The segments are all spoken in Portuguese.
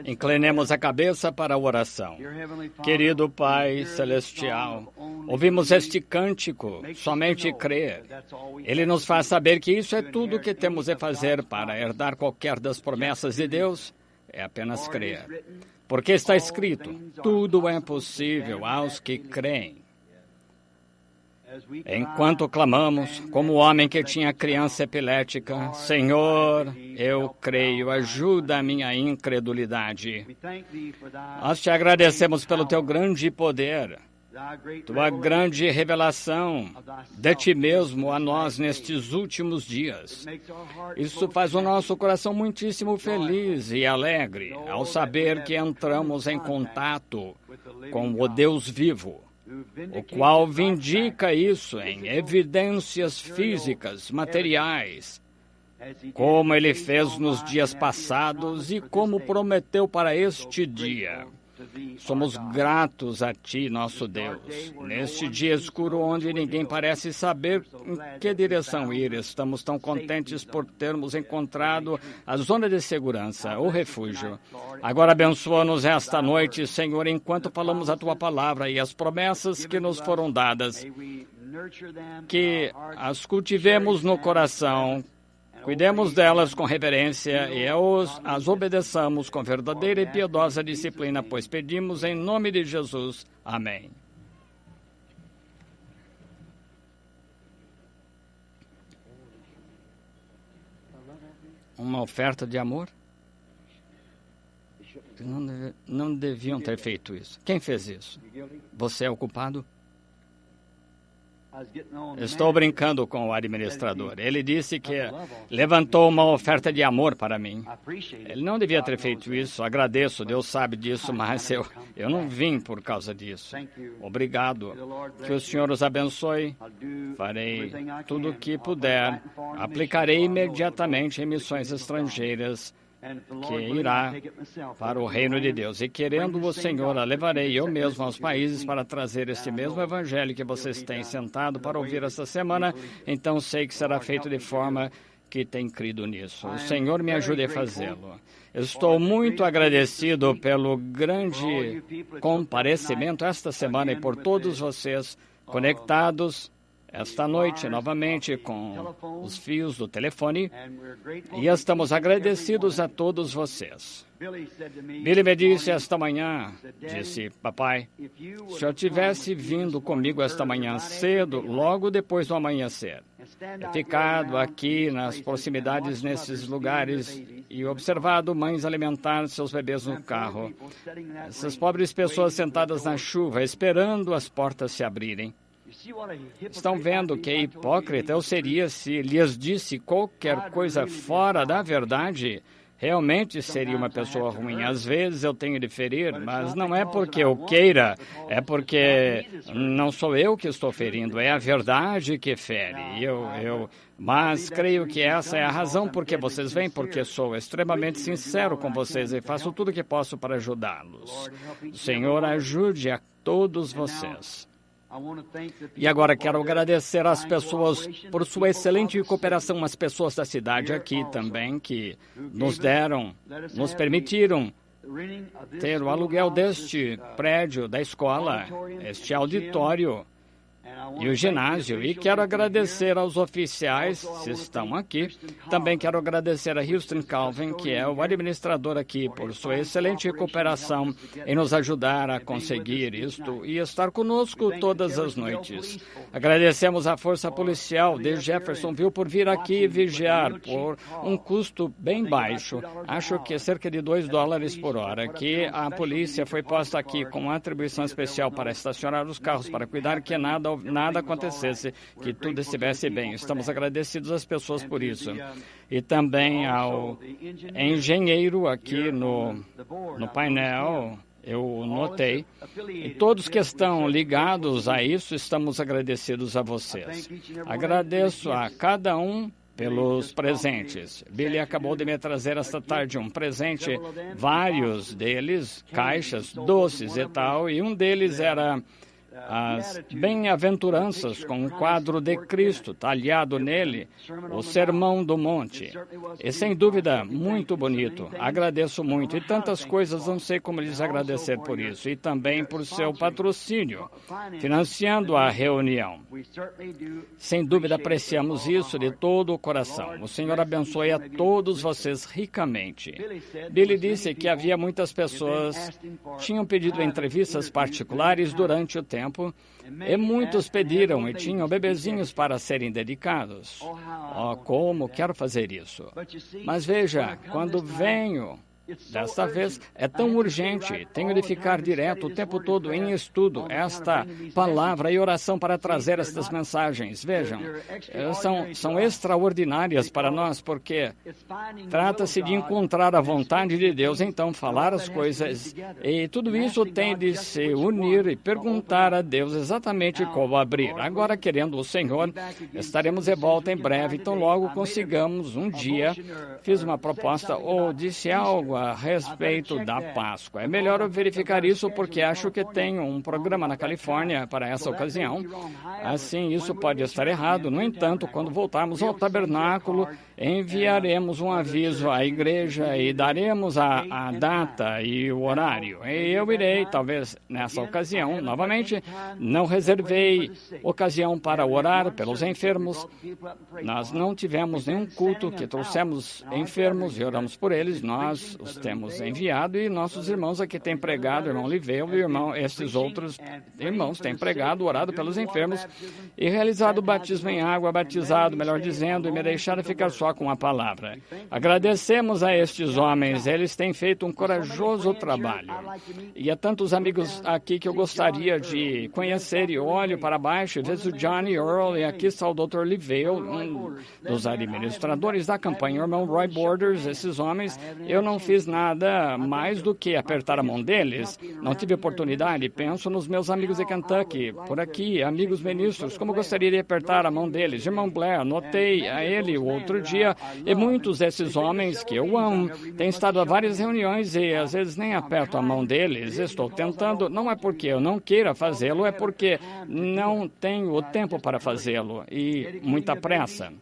Inclinemos a cabeça para a oração. Querido Pai Celestial, ouvimos este cântico, somente crer. Ele nos faz saber que isso é tudo o que temos de fazer para herdar qualquer das promessas de Deus, é apenas crer. Porque está escrito, tudo é possível aos que creem. Enquanto clamamos, como o homem que tinha criança epilética, Senhor, eu creio, ajuda a minha incredulidade. Nós te agradecemos pelo teu grande poder, tua grande revelação de ti mesmo a nós nestes últimos dias. Isso faz o nosso coração muitíssimo feliz e alegre ao saber que entramos em contato com o Deus vivo, o qual vindica isso em evidências físicas, materiais, como ele fez nos dias passados e como prometeu para este dia. Somos gratos a Ti, nosso Deus. Neste dia escuro onde ninguém parece saber em que direção ir, estamos tão contentes por termos encontrado a zona de segurança, o refúgio. Agora abençoa-nos esta noite, Senhor, enquanto falamos a Tua palavra e as promessas que nos foram dadas, que as cultivemos no coração, cuidemos delas com reverência e as obedeçamos com verdadeira e piedosa disciplina, pois pedimos em nome de Jesus. Amém. Uma oferta de amor? Não deviam ter feito isso. Quem fez isso? Você é o culpado? Estou brincando com o administrador. Ele disse que levantou uma oferta de amor para mim. Ele não devia ter feito isso. Agradeço, Deus sabe disso, mas eu não vim por causa disso. Obrigado. Que o Senhor os abençoe. Farei tudo o que puder. Aplicarei imediatamente em missões estrangeiras que irá para o reino de Deus. E querendo o Senhor, a levarei eu mesmo aos países para trazer este mesmo evangelho que vocês têm sentado para ouvir esta semana. Então sei que será feito de forma que tem crido nisso. O Senhor me ajude a fazê-lo. Estou muito agradecido pelo grande comparecimento esta semana e por todos vocês conectados esta noite, novamente, com os fios do telefone, e estamos agradecidos a todos vocês. Billy me disse esta manhã, disse, papai, se eu tivesse vindo comigo esta manhã cedo, logo depois do amanhecer, ficado aqui nas proximidades nesses lugares e observado mães alimentar seus bebês no carro, essas pobres pessoas sentadas na chuva, esperando as portas se abrirem, estão vendo que hipócrita eu seria se lhes disse qualquer coisa fora da verdade? Realmente seria uma pessoa ruim. Às vezes eu tenho de ferir, mas não é porque eu queira, é porque não sou eu que estou ferindo, é a verdade que fere. Mas creio que essa é a razão por que vocês vêm, porque sou extremamente sincero com vocês e faço tudo o que posso para ajudá-los. O Senhor ajude a todos vocês. E agora quero agradecer às pessoas por sua excelente cooperação, as pessoas da cidade aqui também, que nos permitiram ter o aluguel deste prédio da escola, este auditório e o ginásio. E quero agradecer aos oficiais que estão aqui. Também quero agradecer a Houston Calvin, que é o administrador aqui, por sua excelente cooperação em nos ajudar a conseguir isto e estar conosco todas as noites. Agradecemos à Força Policial de Jeffersonville por vir aqui e vigiar por um custo bem baixo, acho que cerca de $2 por hora, que a polícia foi posta aqui com atribuição especial para estacionar os carros, para cuidar que nada acontecesse, que tudo estivesse bem. Estamos agradecidos às pessoas por isso. E também ao engenheiro aqui no painel, eu notei. E todos que estão ligados a isso, estamos agradecidos a vocês. Agradeço a cada um pelos presentes. Billy acabou de me trazer esta tarde um presente, vários deles, caixas, doces e tal, e um deles era as bem-aventuranças com um quadro de Cristo talhado nele, o Sermão do Monte. E sem dúvida, muito bonito. Agradeço muito. E tantas coisas, não sei como lhes agradecer por isso. E também por seu patrocínio, financiando a reunião. Sem dúvida, apreciamos isso de todo o coração. O Senhor abençoe a todos vocês ricamente. Billy disse que havia muitas pessoas que tinham pedido entrevistas particulares durante o tempo, e muitos pediram e tinham bebezinhos para serem dedicados. Oh, como quero fazer isso. Mas veja, quando venho, desta vez é tão urgente, tenho de ficar direto o tempo todo em estudo, esta palavra e oração para trazer estas mensagens. Vejam, são extraordinárias para nós, porque trata-se de encontrar a vontade de Deus, então falar as coisas, e tudo isso tem de se unir e perguntar a Deus exatamente como abrir. Agora, querendo o Senhor, estaremos de volta em breve, então logo consigamos um dia. Fiz uma proposta ou disse algo a respeito da Páscoa. É melhor eu verificar isso porque acho que tenho um programa na Califórnia para essa ocasião. Assim, isso pode estar errado. No entanto, quando voltarmos ao tabernáculo, enviaremos um aviso à igreja e daremos a data e o horário. E eu irei, talvez nessa ocasião, novamente. Não reservei ocasião para orar pelos enfermos. Nós não tivemos nenhum culto que trouxemos enfermos e oramos por eles. Nós os temos enviado e nossos irmãos aqui têm pregado, o irmão Liveu e esses outros irmãos têm pregado, orado pelos enfermos e realizado o batismo em água, batizado, melhor dizendo, e me deixaram ficar só com a palavra. Agradecemos a estes homens, eles têm feito um corajoso trabalho. E há tantos amigos aqui que eu gostaria de conhecer e olho para baixo e vejo o Johnny Earl e aqui está o Dr. Liveu, um dos administradores da campanha, o irmão Roy Borders, esses homens, eu não fiz nada mais do que apertar a mão deles. Não tive oportunidade. Penso nos meus amigos de Kentucky, por aqui, amigos ministros, como gostaria de apertar a mão deles. Irmão Blair, notei a ele o outro dia, e muitos desses homens que eu amo têm estado a várias reuniões e às vezes nem aperto a mão deles. Estou tentando, não é porque eu não queira fazê-lo, é porque não tenho o tempo para fazê-lo e muita pressa.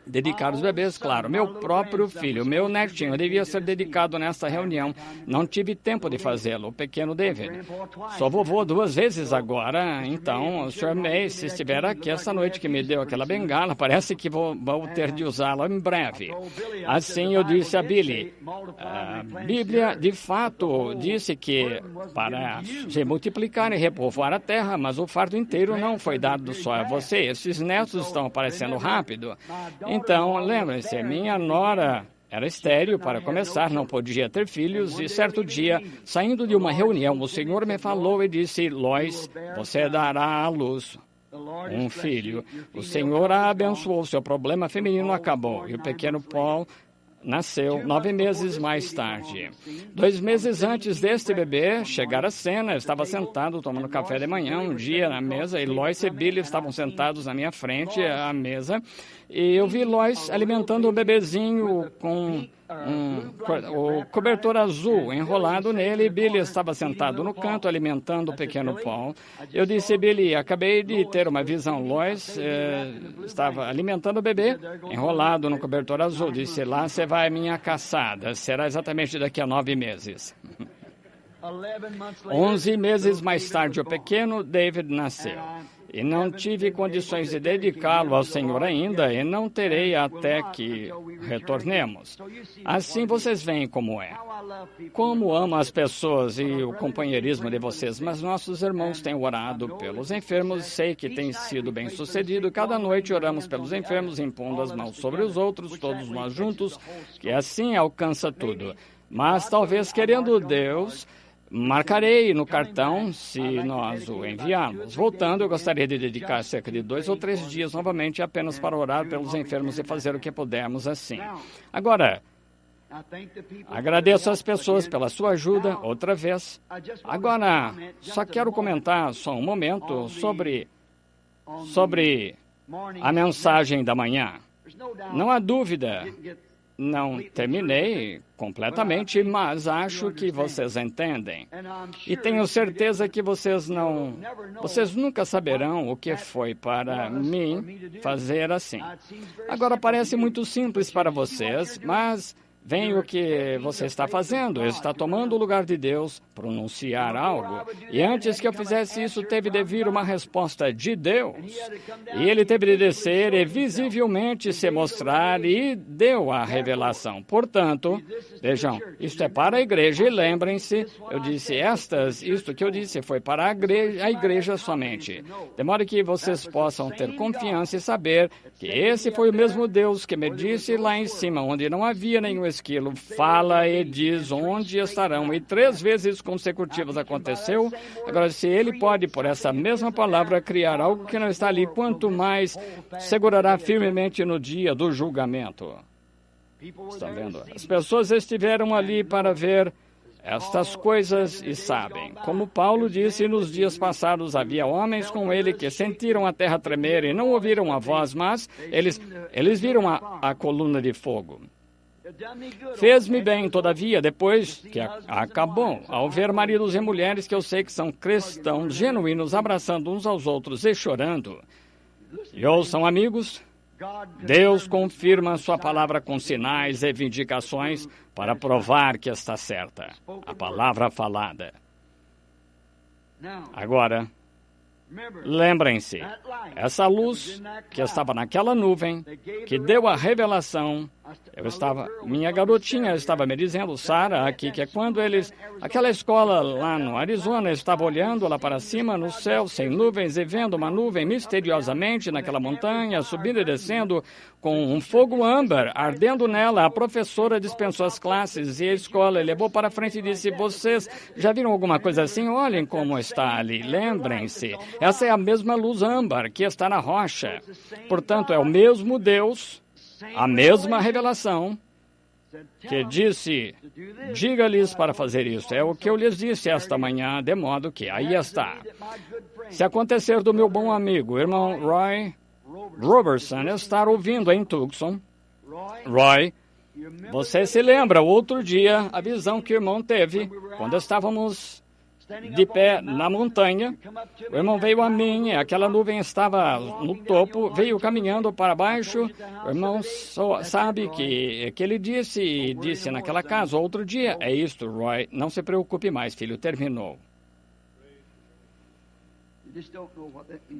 Dedicar os bebês, claro. Meu próprio filho, meu netinho, devia ser dedicado nesta reunião. Não tive tempo de fazê-lo, o pequeno David. Sou vovô 2 vezes agora, então o Sr. May, se estiver aqui esta noite que me deu aquela bengala, parece que vou ter de usá-la em breve. Assim eu disse a Billy, a Bíblia de fato disse que para se multiplicar e repovoar a terra, mas o fardo inteiro não foi dado só a você. Esses netos estão aparecendo rápido. Então, lembrem-se, minha nora era estéril para começar, não podia ter filhos, e certo dia, saindo de uma reunião, o Senhor me falou e disse, Lois, você dará à luz um filho. O Senhor a abençoou, seu problema feminino acabou, e o pequeno Paul nasceu 9 meses mais tarde. 2 meses antes deste bebê chegar à cena, eu estava sentado tomando café de manhã um dia na mesa, e Lois e Billy estavam sentados na minha frente à mesa, e eu vi Lois alimentando o bebezinho com o cobertor azul enrolado nele, e Billy estava sentado no canto alimentando o pequeno Paul. Eu disse, Billy, acabei de ter uma visão. Lois estava alimentando o bebê enrolado no cobertor azul. Disse, lá você vai à minha caçada. Será exatamente daqui a 9 meses. 11 meses mais tarde, o pequeno David nasceu. E não tive condições de dedicá-lo ao Senhor ainda, e não terei até que retornemos. Assim vocês veem como é. Como amo as pessoas e o companheirismo de vocês, mas nossos irmãos têm orado pelos enfermos, sei que tem sido bem sucedido. Cada noite oramos pelos enfermos, impondo as mãos sobre os outros, todos nós juntos, que assim alcança tudo. Mas talvez, querendo Deus, marcarei no cartão se nós o enviarmos. Voltando, eu gostaria de dedicar cerca de 2 ou 3 dias novamente apenas para orar pelos enfermos e fazer o que pudermos assim. Agora, agradeço às pessoas pela sua ajuda outra vez. Agora, só quero comentar só um momento sobre a mensagem da manhã. Não há dúvida não terminei completamente, mas acho que vocês entendem. E tenho certeza que vocês nunca saberão o que foi para mim fazer assim. Agora parece muito simples para vocês, mas vem o que você está fazendo, está tomando o lugar de Deus, pronunciar algo. E antes que eu fizesse isso, teve de vir uma resposta de Deus. E ele teve de descer e visivelmente se mostrar e deu a revelação. Portanto, vejam, isto é para a igreja e lembrem-se, eu disse isto que eu disse foi para a igreja somente. De modo que vocês possam ter confiança e saber que esse foi o mesmo Deus que me disse lá em cima, onde não havia nenhum esquilo, fala e diz onde estarão. E 3 vezes consecutivas aconteceu. Agora, se ele pode, por essa mesma palavra, criar algo que não está ali, quanto mais segurará firmemente no dia do julgamento. Está vendo? As pessoas estiveram ali para ver estas coisas e sabem. Como Paulo disse, nos dias passados havia homens com ele que sentiram a terra tremer e não ouviram a voz, mas eles viram a coluna de fogo. Fez-me bem, todavia, depois que acabou, ao ver maridos e mulheres que eu sei que são cristãos genuínos, abraçando uns aos outros e chorando. E ouçam, amigos, Deus confirma sua palavra com sinais e vindicações para provar que está certa. A palavra falada. Agora, lembrem-se, essa luz que estava naquela nuvem, que deu a revelação, minha garotinha estava me dizendo, Sarah, aqui, que quando aquela escola lá no Arizona estava olhando lá para cima no céu, sem nuvens, e vendo uma nuvem misteriosamente naquela montanha, subindo e descendo, com um fogo âmbar ardendo nela, a professora dispensou as classes e a escola levou para frente e disse, vocês já viram alguma coisa assim? Olhem como está ali, lembrem-se, essa é a mesma luz âmbar que está na rocha. Portanto, é o mesmo Deus, a mesma revelação, que disse, diga-lhes para fazer isso. É o que eu lhes disse esta manhã, de modo que aí está. Se acontecer do meu bom amigo, irmão Roy Robertson, estar ouvindo em Tucson, Roy, você se lembra, outro dia, a visão que o irmão teve, quando estávamos de pé na montanha, o irmão veio a mim, aquela nuvem estava no topo, veio caminhando para baixo, o irmão sabe que ele disse naquela casa, outro dia, é isto, Roy, não se preocupe mais, filho, terminou.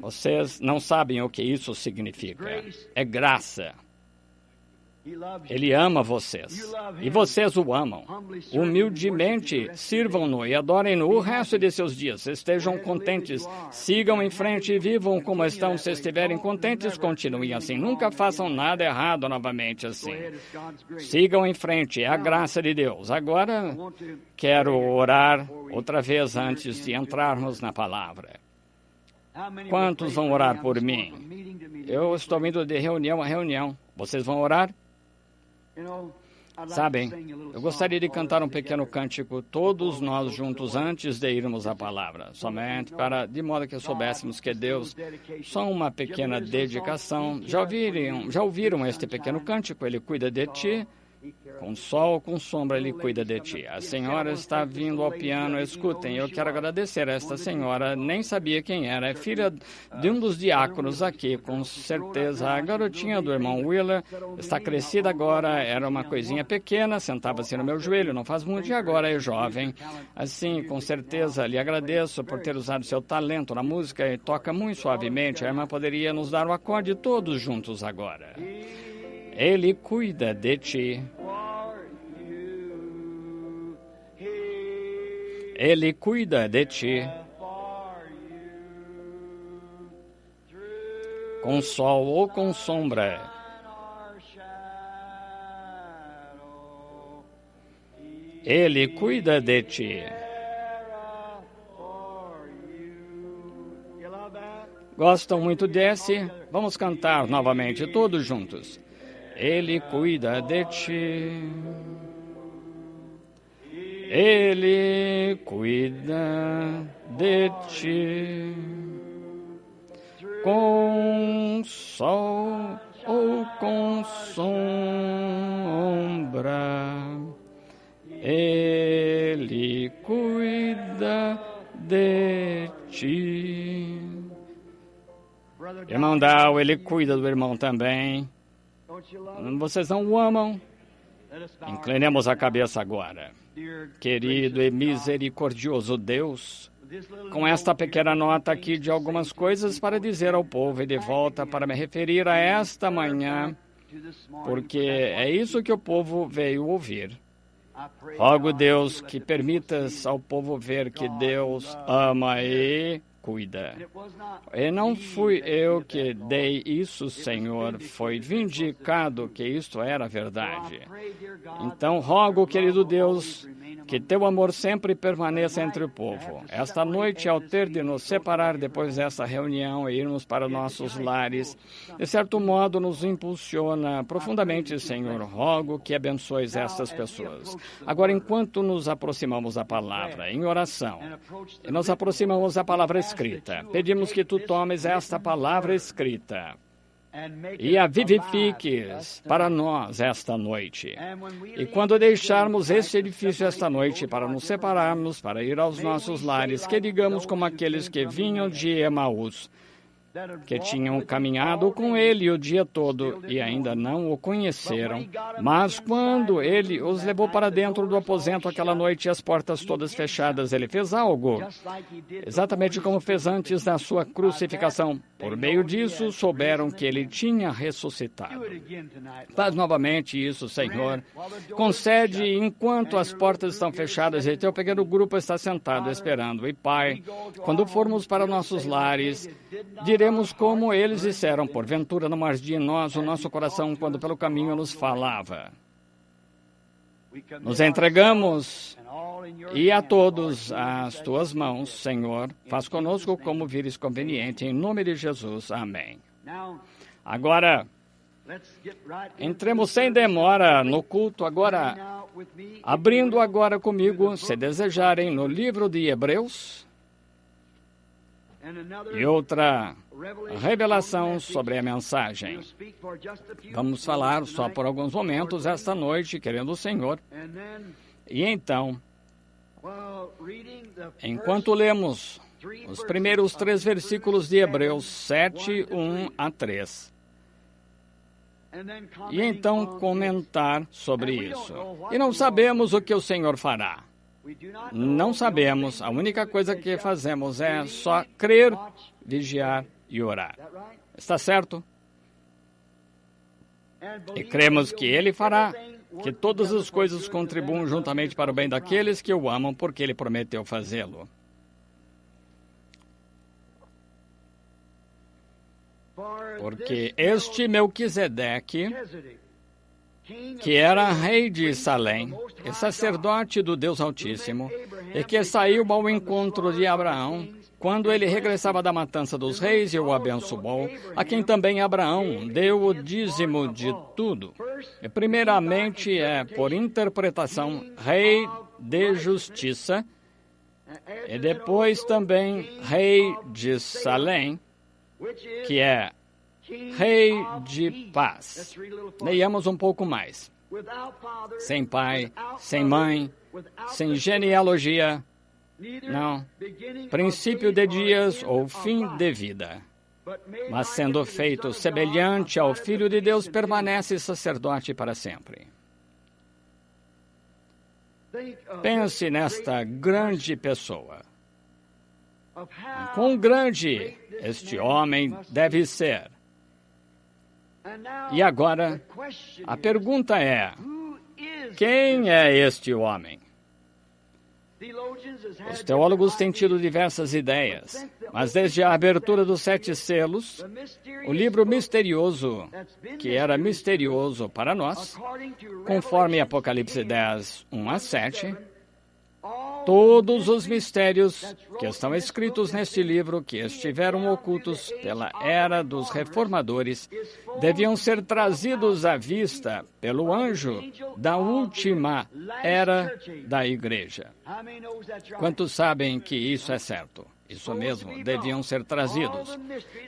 Vocês não sabem o que isso significa. É graça. Ele ama vocês. E vocês o amam. Humildemente, sirvam-no e adorem-no o resto de seus dias. Estejam contentes. Sigam em frente e vivam como estão. Se estiverem contentes, continuem assim. Nunca façam nada errado novamente assim. Sigam em frente. É a graça de Deus. Agora, quero orar outra vez antes de entrarmos na palavra. Quantos vão orar por mim? Eu estou indo de reunião a reunião. Vocês vão orar? Sabem, eu gostaria de cantar um pequeno cântico, todos nós juntos, antes de irmos à palavra. Somente de modo que soubéssemos que Deus, só uma pequena dedicação. Já ouviram este pequeno cântico? Ele cuida de ti. Com sol ou com sombra, Ele cuida de ti. A senhora está vindo ao piano, escutem, eu quero agradecer a esta senhora, nem sabia quem era, é filha de um dos diáconos aqui, com certeza. A garotinha do irmão Wheeler está crescida agora, era uma coisinha pequena, sentava-se no meu joelho, não faz muito, e agora é jovem. Assim, com certeza, lhe agradeço por ter usado seu talento na música e toca muito suavemente. A irmã poderia nos dar o acorde todos juntos agora. Ele cuida de ti. Ele cuida de ti. Com sol ou com sombra. Ele cuida de ti. Gostam muito desse? Vamos cantar novamente, todos juntos. Ele cuida de ti. Ele cuida de ti. Com sol ou com sombra. Irmão Dow, ele cuida do irmão também. Vocês não o amam? Inclinemos a cabeça agora. Querido e misericordioso Deus, com esta pequena nota aqui de algumas coisas para dizer ao povo e de volta para me referir a esta manhã, porque é isso que o povo veio ouvir. Rogo, Deus, que permitas ao povo ver que Deus ama e cuida. E não fui eu que dei isso, Senhor, foi vindicado que isto era verdade. Então, rogo, querido Deus, que teu amor sempre permaneça entre o povo. Esta noite, ao ter de nos separar depois dessa reunião e irmos para nossos lares, de certo modo nos impulsiona profundamente, Senhor. Rogo que abençoes estas pessoas. Agora, enquanto nos aproximamos da palavra, em oração, e nos aproximamos da palavra escrita, pedimos que tu tomes esta palavra escrita e a vivifiques para nós esta noite. E quando deixarmos este edifício esta noite para nos separarmos, para ir aos nossos lares, que digamos como aqueles que vinham de Emaús, que tinham caminhado com ele o dia todo e ainda não o conheceram, mas quando ele os levou para dentro do aposento aquela noite e as portas todas fechadas, ele fez algo, exatamente como fez antes da sua crucificação. Por meio disso, souberam que ele tinha ressuscitado. Faz novamente isso, Senhor. Concede enquanto as portas estão fechadas e teu pequeno grupo está sentado esperando. E, Pai, quando formos para nossos lares, diremos como eles disseram, porventura não ardia em nós o nosso coração quando pelo caminho nos falava. Nos entregamos e a todos as tuas mãos, Senhor. Faz conosco como vires conveniente, em nome de Jesus. Amém. Agora, entremos sem demora no culto agora, abrindo agora comigo, se desejarem, no livro de Hebreus, e outra revelação sobre a mensagem. Vamos falar só por alguns momentos esta noite, querendo o Senhor. E então, enquanto lemos os primeiros 3 versículos de Hebreus 7, 1 a 3, e então comentar sobre isso. E não sabemos o que o Senhor fará. Não sabemos, a única coisa que fazemos é só crer, vigiar e orar. Está certo? E cremos que Ele fará, que todas as coisas contribuam juntamente para o bem daqueles que o amam, porque Ele prometeu fazê-lo. Porque este Melquisedeque, que era rei de Salém, e sacerdote do Deus Altíssimo, e que saiu ao encontro de Abraão, quando ele regressava da matança dos reis e o abençoou, a quem também Abraão deu o dízimo de tudo. E primeiramente por interpretação, rei de justiça, e depois também rei de Salém, que é rei de paz. Leiamos um pouco mais. Sem pai, sem mãe, sem genealogia, não, princípio de dias ou fim de vida. Mas sendo feito semelhante ao Filho de Deus, permanece sacerdote para sempre. Pense nesta grande pessoa. Quão grande este homem deve ser. E agora, a pergunta é, quem é este homem? Os teólogos têm tido diversas ideias, mas desde a abertura dos 7 selos, o livro misterioso, que era misterioso para nós, conforme Apocalipse 10, 1 a 7, todos os mistérios que estão escritos neste livro, que estiveram ocultos pela era dos reformadores, deviam ser trazidos à vista pelo anjo da última era da igreja. Quantos sabem que isso é certo? Isso mesmo, deviam ser trazidos.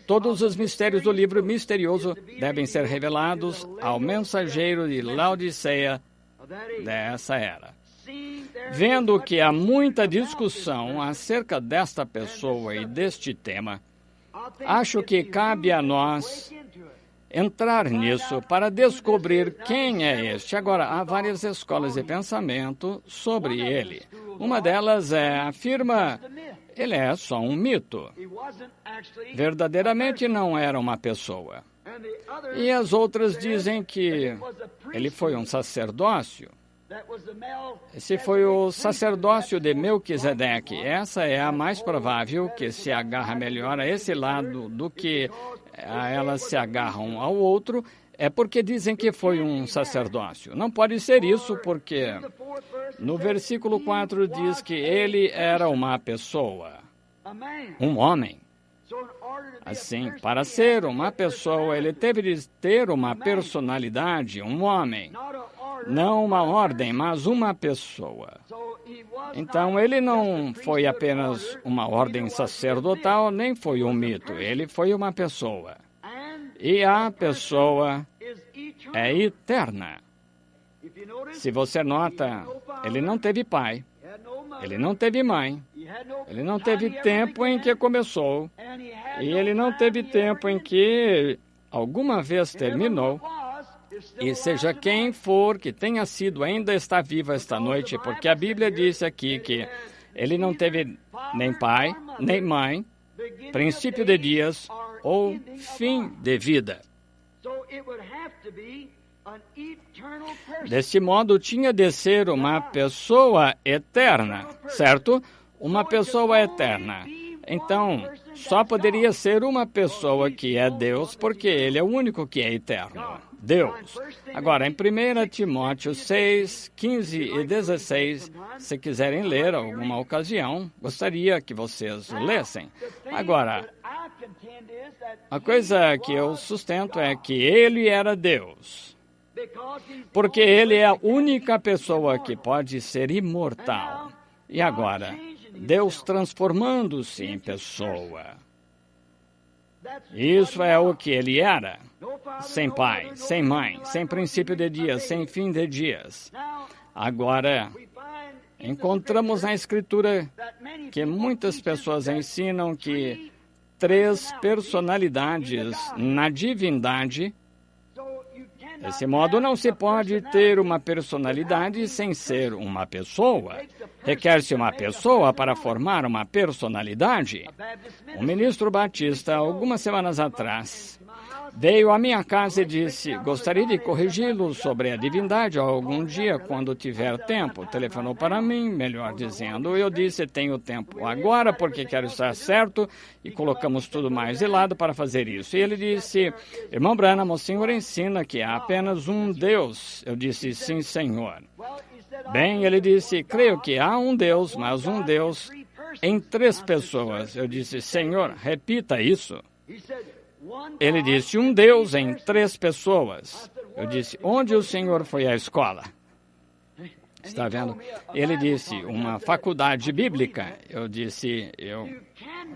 Todos os mistérios do livro misterioso devem ser revelados ao mensageiro de Laodiceia dessa era. Vendo que há muita discussão acerca desta pessoa e deste tema, Acho que cabe a nós entrar nisso para descobrir quem é este. Agora, há várias escolas de pensamento sobre ele. Uma delas afirma, ele é só um mito. Verdadeiramente não era uma pessoa. E as outras dizem que ele foi um sacerdócio. Esse foi o sacerdócio de Melquisedeque. Essa é a mais provável, que se agarra melhor a esse lado do que elas se agarram ao outro, é porque dizem que foi um sacerdócio. Não pode ser isso, porque no versículo 4 diz que ele era uma pessoa, um homem. Assim, para ser uma pessoa, ele teve de ter uma personalidade, um homem. Não uma ordem, mas uma pessoa. Então, ele não foi apenas uma ordem sacerdotal, nem foi um mito. Ele foi uma pessoa. E a pessoa é eterna. Se você nota, ele não teve pai, ele não teve mãe, ele não teve tempo em que começou, e ele não teve tempo em que alguma vez terminou. E seja quem for que tenha sido, ainda está vivo esta noite, porque a Bíblia disse aqui que ele não teve nem pai, nem mãe, princípio de dias ou fim de vida. Desse modo, tinha de ser uma pessoa eterna, certo? Uma pessoa eterna. Então, só poderia ser uma pessoa que é Deus, porque ele é o único que é eterno. Deus. Agora, em 1 Timóteo 6, 15 e 16, se quiserem ler alguma ocasião, gostaria que vocês lessem. Agora, a coisa que eu sustento é que ele era Deus, porque ele é a única pessoa que pode ser imortal. E agora, Deus transformando-se em pessoa. Isso é o que ele era. Sem pai, sem mãe, sem princípio de dias, sem fim de dias. Agora, encontramos na Escritura que muitas pessoas ensinam que 3 personalidades na divindade. Desse modo, não se pode ter uma personalidade sem ser uma pessoa. Requer-se uma pessoa para formar uma personalidade. Um ministro batista, algumas semanas atrás, veio à minha casa e disse: gostaria de corrigi-lo sobre a divindade algum dia, quando tiver tempo. Telefonou para mim, melhor dizendo. Eu disse: tenho tempo agora, porque quero estar certo, e colocamos tudo mais de lado para fazer isso. E ele disse: irmão Branham, o senhor ensina que há apenas um Deus. Eu disse: sim, senhor. Bem, ele disse: creio que há um Deus, mas um Deus em 3 pessoas. Eu disse: senhor, repita isso. Ele disse: um Deus em 3 pessoas. Eu disse: onde o senhor foi à escola? Está vendo? Ele disse: uma faculdade bíblica. Eu disse: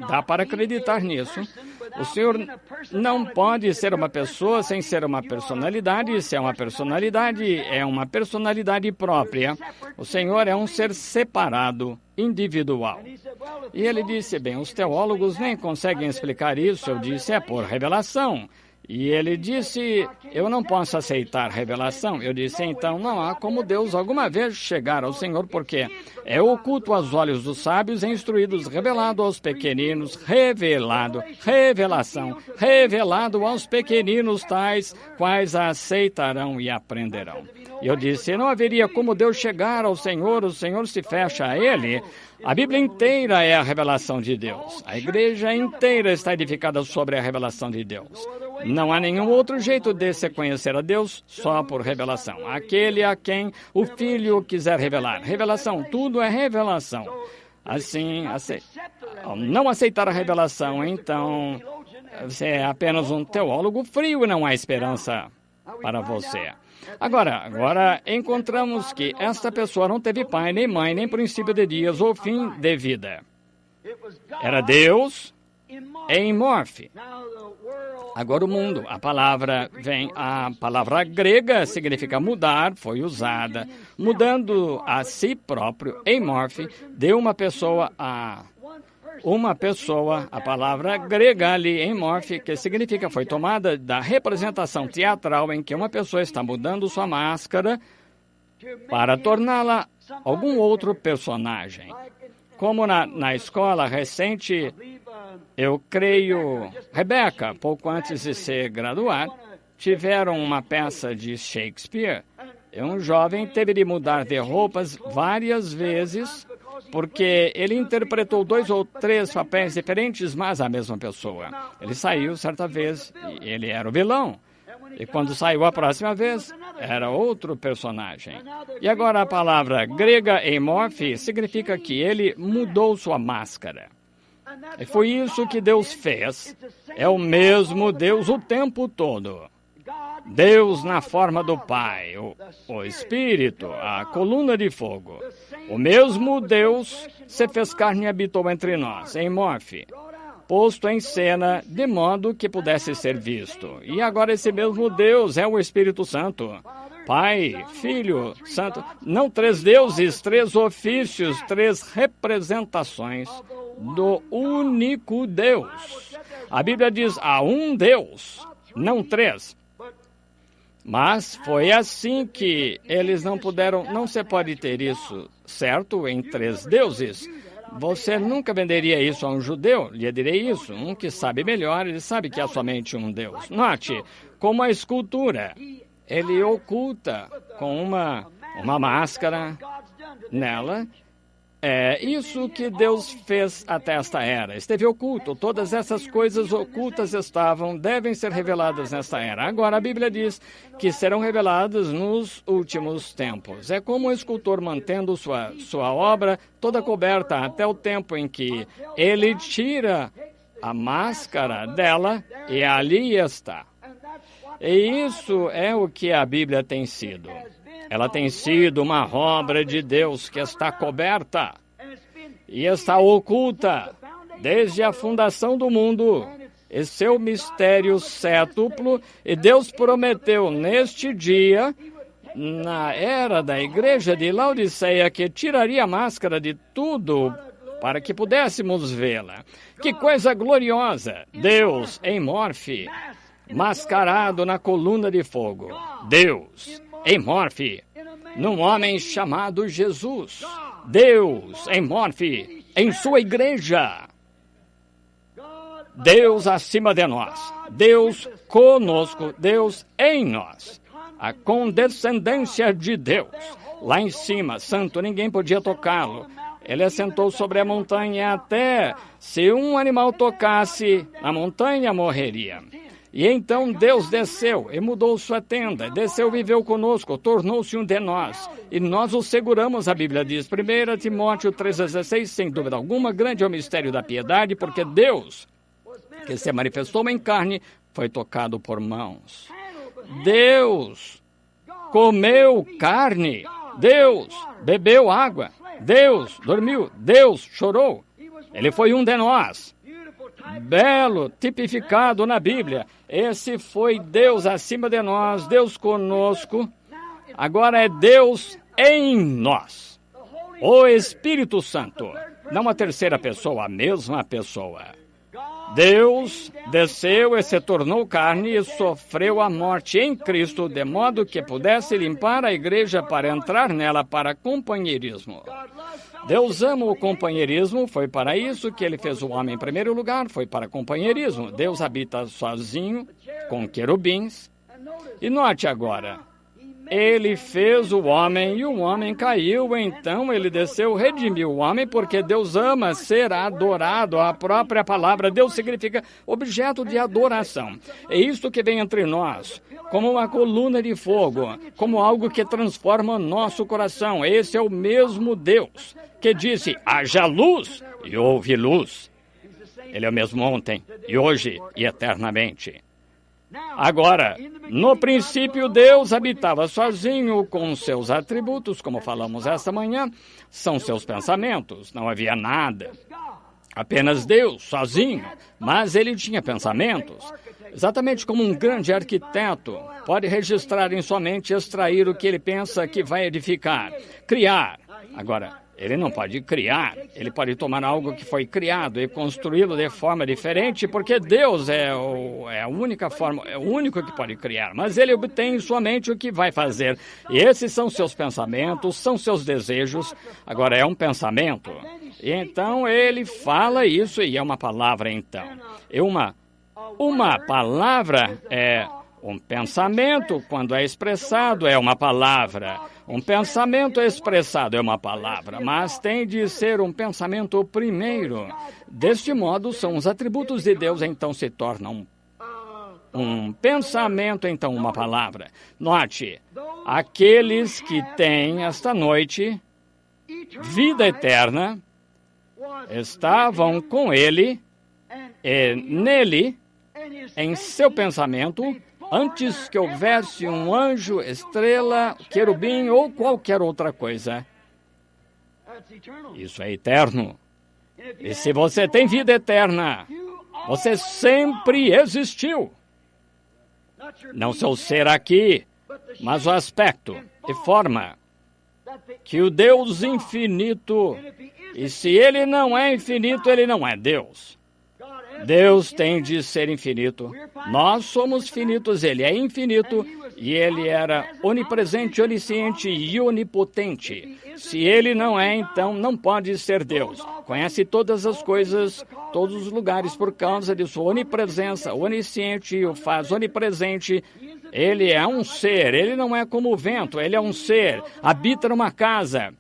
dá para acreditar nisso. O senhor não pode ser uma pessoa sem ser uma personalidade. Se é uma personalidade própria. O senhor é um ser separado, individual. E ele disse: bem, os teólogos nem conseguem explicar isso. Eu disse: é por revelação. E ele disse: eu não posso aceitar revelação. Eu disse: então não há como Deus alguma vez chegar ao Senhor, porque é oculto aos olhos dos sábios e instruídos, revelado aos pequeninos, revelado aos pequeninos, tais quais a aceitarão e aprenderão. E eu disse: não haveria como Deus chegar ao Senhor, o Senhor se fecha a ele. A Bíblia inteira é a revelação de Deus. A igreja inteira está edificada sobre a revelação de Deus. Não há nenhum outro jeito de se conhecer a Deus, só por revelação. Aquele a quem o Filho quiser revelar. Revelação, tudo é revelação. Assim, ao não aceitar a revelação, então, você é apenas um teólogo frio e não há esperança para você. Agora, encontramos que esta pessoa não teve pai, nem mãe, nem princípio de dias ou fim de vida. Era Deus em morfe. Agora o mundo, a palavra grega significa mudar, foi usada, mudando a si próprio em morfe, de uma pessoa a uma pessoa, a palavra grega ali em morfe, que significa foi tomada da representação teatral em que uma pessoa está mudando sua máscara para torná-la algum outro personagem. Como na escola recente, eu creio, Rebeca, pouco antes de ser graduada, tiveram uma peça de Shakespeare. E um jovem teve de mudar de roupas várias vezes, porque ele interpretou 2 ou 3 papéis diferentes, mas a mesma pessoa. Ele saiu certa vez e ele era o vilão. E quando saiu a próxima vez, era outro personagem. E agora a palavra grega emorfe significa que ele mudou sua máscara. E foi isso que Deus fez. É o mesmo Deus o tempo todo. Deus na forma do Pai, o Espírito, a coluna de fogo. O mesmo Deus se fez carne e habitou entre nós, em morfe, posto em cena de modo que pudesse ser visto. E agora esse mesmo Deus é o Espírito Santo. Pai, Filho, Santo, não 3 deuses, 3 ofícios, 3 representações do único Deus. A Bíblia diz, há um Deus, não 3. Mas foi assim que eles não puderam, não se pode ter isso, certo, em 3 deuses. Você nunca venderia isso a um judeu, lhe direi isso. Um que sabe melhor, ele sabe que há somente um Deus. Note, como a escultura, ele oculta com uma máscara nela. É isso que Deus fez até esta era. Esteve oculto. Todas essas coisas ocultas devem ser reveladas nesta era. Agora, a Bíblia diz que serão reveladas nos últimos tempos. É como um escultor mantendo sua obra toda coberta até o tempo em que ele tira a máscara dela e ali está. E isso é o que a Bíblia tem sido. Ela tem sido uma obra de Deus que está coberta e está oculta desde a fundação do mundo. E seu mistério cétuplo, e Deus prometeu neste dia, na era da igreja de Laodiceia, que tiraria a máscara de tudo para que pudéssemos vê-la. Que coisa gloriosa! Deus em morfe, mascarado na coluna de fogo. Deus em morfe, num homem chamado Jesus. Deus em morfe, em sua igreja. Deus acima de nós. Deus conosco. Deus em nós. A condescendência de Deus. Lá em cima, santo, ninguém podia tocá-lo. Ele assentou sobre a montanha até se um animal tocasse, a montanha morreria. E então Deus desceu e mudou sua tenda, desceu, viveu conosco, tornou-se um de nós. E nós o seguramos, a Bíblia diz, 1 Timóteo 3,16, sem dúvida alguma, grande é o mistério da piedade, porque Deus, que se manifestou em carne, foi tocado por mãos. Deus comeu carne, Deus bebeu água, Deus dormiu, Deus chorou. Ele foi um de nós. Belo, tipificado na Bíblia. Esse foi Deus acima de nós, Deus conosco. Agora é Deus em nós. O Espírito Santo. Não a terceira pessoa, a mesma pessoa. Deus desceu e se tornou carne e sofreu a morte em Cristo, de modo que pudesse limpar a igreja para entrar nela para companheirismo. Deus ama o companheirismo, foi para isso que ele fez o homem em primeiro lugar, foi para companheirismo. Deus habita sozinho, com querubins. E note agora, ele fez o homem e o homem caiu, então ele desceu, redimiu o homem, porque Deus ama ser adorado. A própria palavra Deus significa objeto de adoração. É isso que vem entre nós, como uma coluna de fogo, como algo que transforma nosso coração. Esse é o mesmo Deus que disse, haja luz, e houve luz. Ele é o mesmo ontem, e hoje, e eternamente. Agora, no princípio, Deus habitava sozinho com seus atributos, como falamos esta manhã, são seus pensamentos, não havia nada. Apenas Deus, sozinho, mas ele tinha pensamentos. Exatamente como um grande arquiteto pode registrar em sua mente e extrair o que ele pensa que vai edificar, criar. Agora, Ele não pode criar, ele pode tomar algo que foi criado e construí-lo de forma diferente, porque Deus é a única forma, é o único que pode criar, mas ele obtém em sua mente o que vai fazer. E esses são seus pensamentos, são seus desejos. Agora, é um pensamento. E então ele fala isso e é uma palavra, então. E uma palavra é um pensamento, quando é expressado, é uma palavra. Um pensamento expressado é uma palavra, mas tem de ser um pensamento primeiro. Deste modo, são os atributos de Deus, então se tornam um pensamento, então uma palavra. Note, aqueles que têm esta noite vida eterna estavam com ele e nele, em seu pensamento, antes que houvesse um anjo, estrela, querubim ou qualquer outra coisa. Isso é eterno. E se você tem vida eterna, você sempre existiu. Não seu ser aqui, mas o aspecto e forma que o Deus infinito, e se ele não é infinito, ele não é Deus. Deus tem de ser infinito. Nós somos finitos, ele é infinito e ele era onipresente, onisciente e onipotente. Se ele não é, então não pode ser Deus. Conhece todas as coisas, todos os lugares por causa de sua onipresença, onisciente, o faz onipresente. Ele é um ser, ele não é como o vento, ele é um ser, habita numa casa.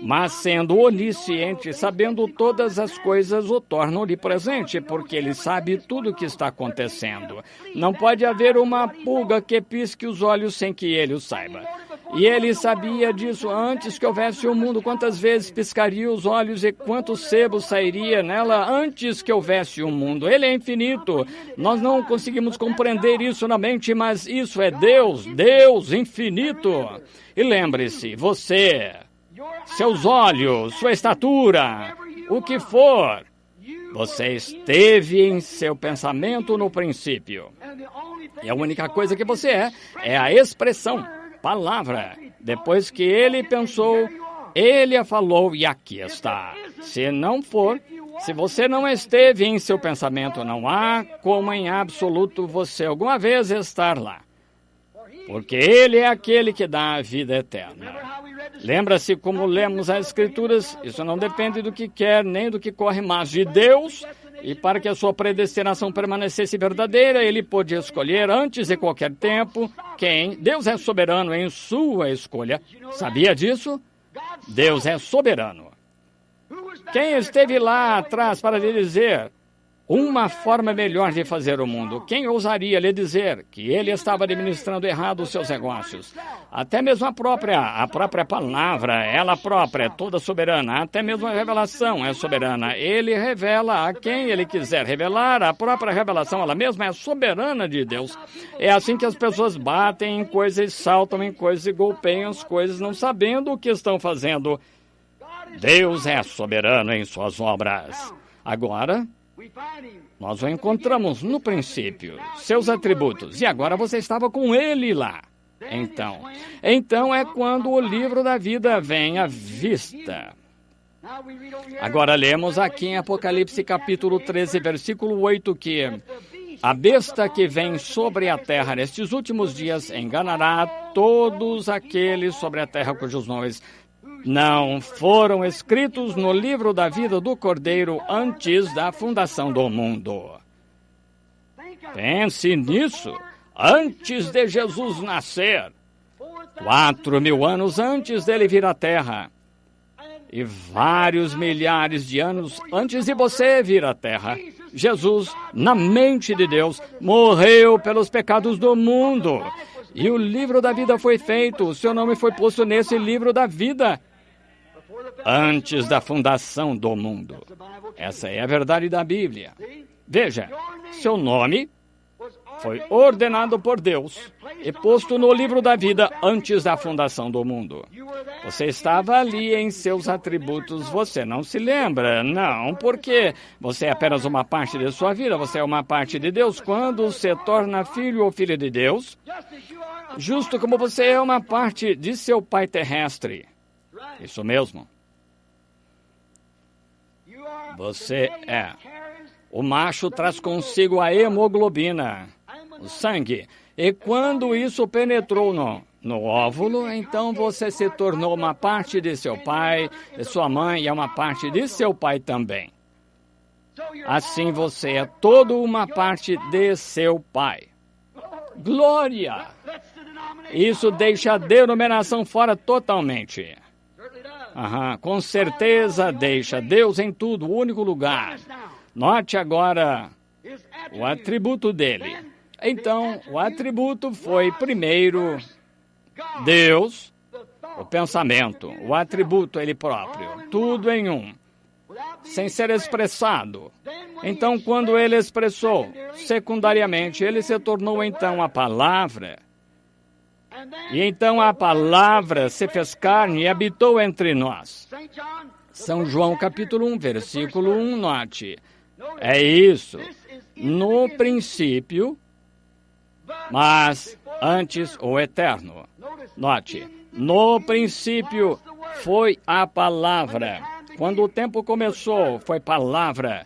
Mas sendo onisciente, sabendo todas as coisas, o torna onipresente, porque ele sabe tudo o que está acontecendo. Não pode haver uma pulga que pisque os olhos sem que ele o saiba. E ele sabia disso antes que houvesse o mundo, quantas vezes piscaria os olhos e quanto sebo sairia nela antes que houvesse o mundo. Ele é infinito. Nós não conseguimos compreender isso na mente, mas isso é Deus, Deus infinito. E lembre-se, você, seus olhos, sua estatura, o que for, você esteve em seu pensamento no princípio. E a única coisa que você é a expressão, palavra. Depois que ele pensou, ele a falou e aqui está. Se não for, se você não esteve em seu pensamento, não há como em absoluto você alguma vez estar lá. Porque ele é aquele que dá a vida eterna. Lembra-se como lemos as Escrituras, isso não depende do que quer nem do que corre, mas de Deus. E para que a sua predestinação permanecesse verdadeira, ele pôde escolher antes de qualquer tempo quem. Deus é soberano em sua escolha. Sabia disso? Deus é soberano. Quem esteve lá atrás para lhe dizer uma forma melhor de fazer o mundo? Quem ousaria lhe dizer que ele estava administrando errado os seus negócios? Até mesmo a própria palavra, ela própria é toda soberana. Até mesmo a revelação é soberana. Ele revela a quem ele quiser revelar. A própria revelação, ela mesma é soberana de Deus. É assim que as pessoas batem em coisas, saltam em coisas e golpeiam as coisas, não sabendo o que estão fazendo. Deus é soberano em suas obras. Agora, nós o encontramos no princípio, seus atributos, e agora você estava com ele lá. Então é quando o livro da vida vem à vista. Agora lemos aqui em Apocalipse capítulo 13, versículo 8, que a besta que vem sobre a terra nestes últimos dias enganará todos aqueles sobre a terra cujos nomes não foram escritos no livro da vida do Cordeiro antes da fundação do mundo. Pense nisso. Antes de Jesus nascer, 4.000 anos antes dele vir à Terra, e vários milhares de anos antes de você vir à Terra, Jesus, na mente de Deus, morreu pelos pecados do mundo. E o livro da vida foi feito, o seu nome foi posto nesse livro da vida antes da fundação do mundo. Essa é a verdade da Bíblia. Veja, seu nome foi ordenado por Deus e posto no livro da vida antes da fundação do mundo. Você estava ali em seus atributos, você não se lembra? Não, porque você é apenas uma parte de sua vida, você é uma parte de Deus. Quando se torna filho ou filha de Deus, justo como você é uma parte de seu pai terrestre. Isso mesmo. Você é. O macho traz consigo a hemoglobina, o sangue. E quando isso penetrou no óvulo, então você se tornou uma parte de seu pai, de sua mãe, e é uma parte de seu pai também. Assim você é toda uma parte de seu pai. Glória! Isso deixa a denominação fora totalmente. Com certeza deixa Deus em tudo, o único lugar. Note agora o atributo dele. Então, o atributo foi primeiro Deus, o pensamento, o atributo ele próprio, tudo em um, sem ser expressado. Então, quando ele expressou, secundariamente, ele se tornou então a palavra. E então a palavra se fez carne e habitou entre nós. São João capítulo 1, versículo 1, note. É isso. No princípio, mas antes o eterno. Note, no princípio foi a palavra. Quando o tempo começou, foi palavra.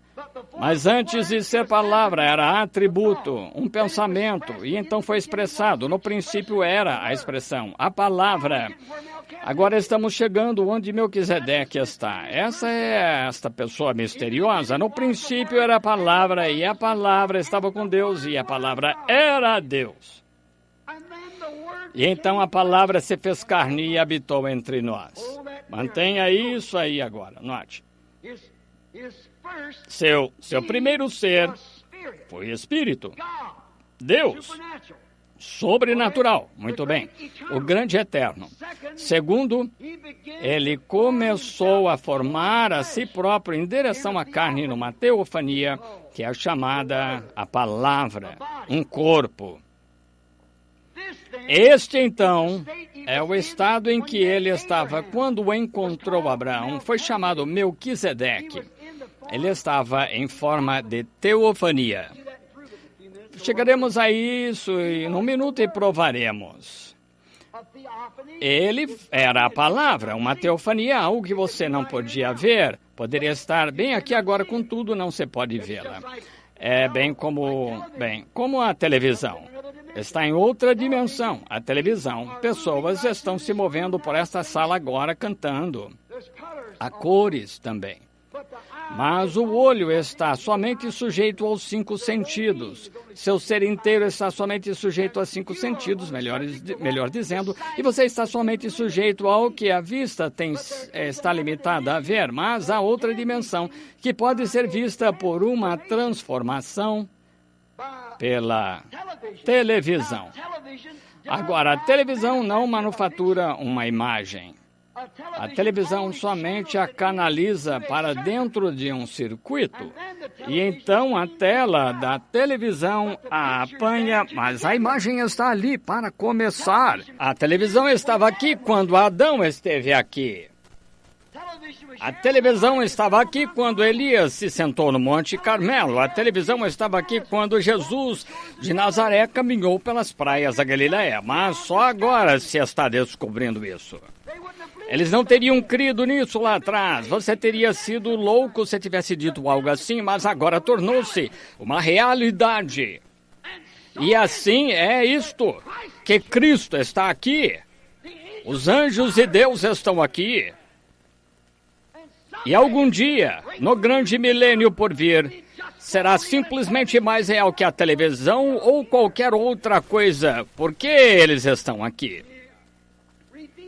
Mas antes de ser palavra, era atributo, um pensamento, e então foi expressado. No princípio era a expressão, a palavra. Agora estamos chegando onde Melquisedeque está. Esta pessoa misteriosa. No princípio era a palavra, e a palavra estava com Deus, e a palavra era Deus. E então a palavra se fez carne e habitou entre nós. Mantenha isso aí agora, note. Seu primeiro ser foi Espírito. Deus. Sobrenatural. Muito bem. O grande eterno. Segundo, ele começou a formar a si próprio em direção à carne numa teofania, que é chamada a palavra, um corpo. Este, então, é o estado em que ele estava quando encontrou Abraão. Foi chamado Melquisedeque. Ele estava em forma de teofania. Chegaremos a isso em um minuto e provaremos. Ele era a palavra, uma teofania, algo que você não podia ver. Poderia estar bem aqui agora, contudo, não se pode vê-la. É bem como a televisão. Está em outra dimensão, a televisão. Pessoas estão se movendo por esta sala agora cantando. Há cores também. Mas o olho está somente sujeito aos 5 sentidos. Seu ser inteiro está somente sujeito aos 5 sentidos, melhor dizendo, e você está somente sujeito ao que a vista está limitada a ver, mas há outra dimensão que pode ser vista por uma transformação pela televisão. Agora, a televisão não manufatura uma imagem. A televisão somente a canaliza para dentro de um circuito. E então a tela da televisão a apanha, mas a imagem está ali para começar. A televisão estava aqui quando Adão esteve aqui. A televisão estava aqui quando Elias se sentou no Monte Carmelo. A televisão estava aqui quando Jesus de Nazaré caminhou pelas praias da Galileia. Mas só agora se está descobrindo isso. Eles não teriam crido nisso lá atrás. Você teria sido louco se tivesse dito algo assim, mas agora tornou-se uma realidade. E assim é isto, que Cristo está aqui. Os anjos de Deus estão aqui. E algum dia, no grande milênio por vir, será simplesmente mais real que a televisão ou qualquer outra coisa, porque eles estão aqui.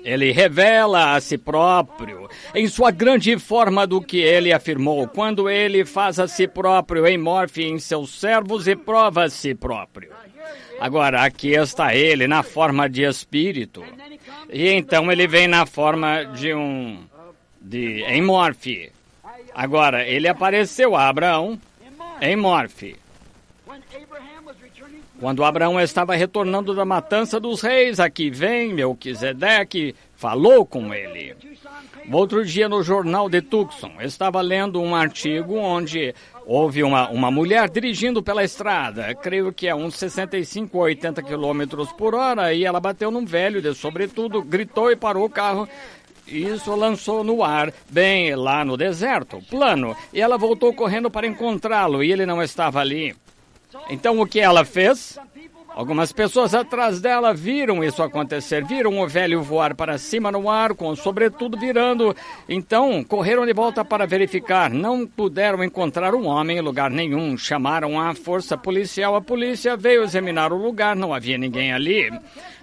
Ele revela a si próprio, em sua grande forma do que ele afirmou, quando ele faz a si próprio em morfe em seus servos e prova a si próprio. Agora, aqui está ele na forma de espírito, e então ele vem na forma em morfe. Agora, ele apareceu a Abraão em morfe. Quando Abraão estava retornando da matança dos reis, aqui vem Melquisedeque, falou com ele. Outro dia, no jornal de Tucson, estava lendo um artigo onde houve uma mulher dirigindo pela estrada, creio que é uns 65 ou 80 quilômetros por hora, e ela bateu num velho de sobretudo, gritou e parou o carro. Isso lançou no ar, bem lá no deserto, plano. E ela voltou correndo para encontrá-lo e ele não estava ali. Então o que ela fez? Algumas pessoas atrás dela viram isso acontecer, viram o velho voar para cima no ar, com o sobretudo virando. Então, correram de volta para verificar. Não puderam encontrar o homem em lugar nenhum. Chamaram a força policial. A polícia veio examinar o lugar, não havia ninguém ali.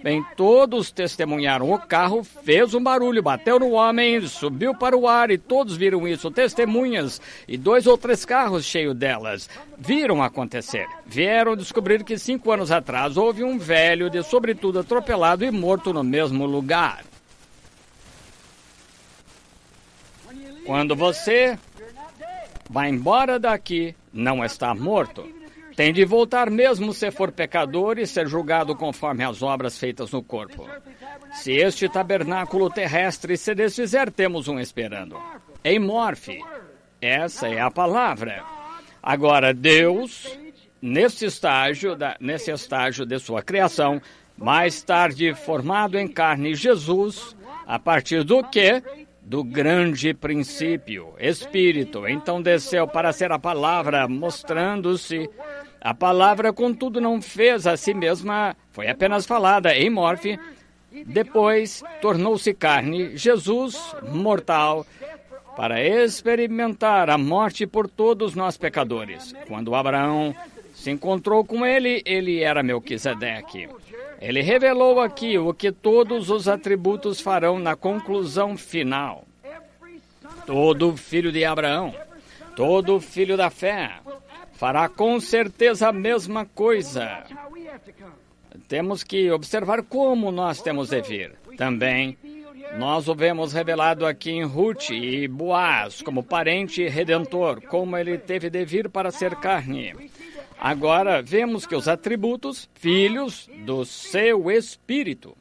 Bem, todos testemunharam. O carro fez um barulho, bateu no homem, subiu para o ar e todos viram isso. Testemunhas e 2 ou 3 carros cheios delas viram acontecer. Vieram descobrir que 5 anos atrás houve um velho de sobretudo atropelado e morto no mesmo lugar. Quando você vai embora daqui, não está morto. Tem de voltar mesmo se for pecador e ser julgado conforme as obras feitas no corpo. Se este tabernáculo terrestre se desfizer, temos um esperando. Em Morfe, essa é a palavra. Agora, Deus, nesse estágio de sua criação, mais tarde formado em carne, Jesus, a partir do quê? Do grande princípio, Espírito. Então desceu para ser a palavra, mostrando-se. A palavra, contudo, não fez a si mesma, foi apenas falada em Morfe. Depois tornou-se carne, Jesus, mortal, para experimentar a morte por todos nós pecadores. Quando Abraão se encontrou com ele, ele era Melquisedeque. Ele revelou aqui o que todos os atributos farão na conclusão final. Todo filho de Abraão, todo filho da fé, fará com certeza a mesma coisa. Temos que observar como nós temos de vir. Também, nós o vemos revelado aqui em Ruth e Boaz, como parente redentor, como ele teve de vir para ser carne. Agora, vemos que os atributos, filhos do seu espírito,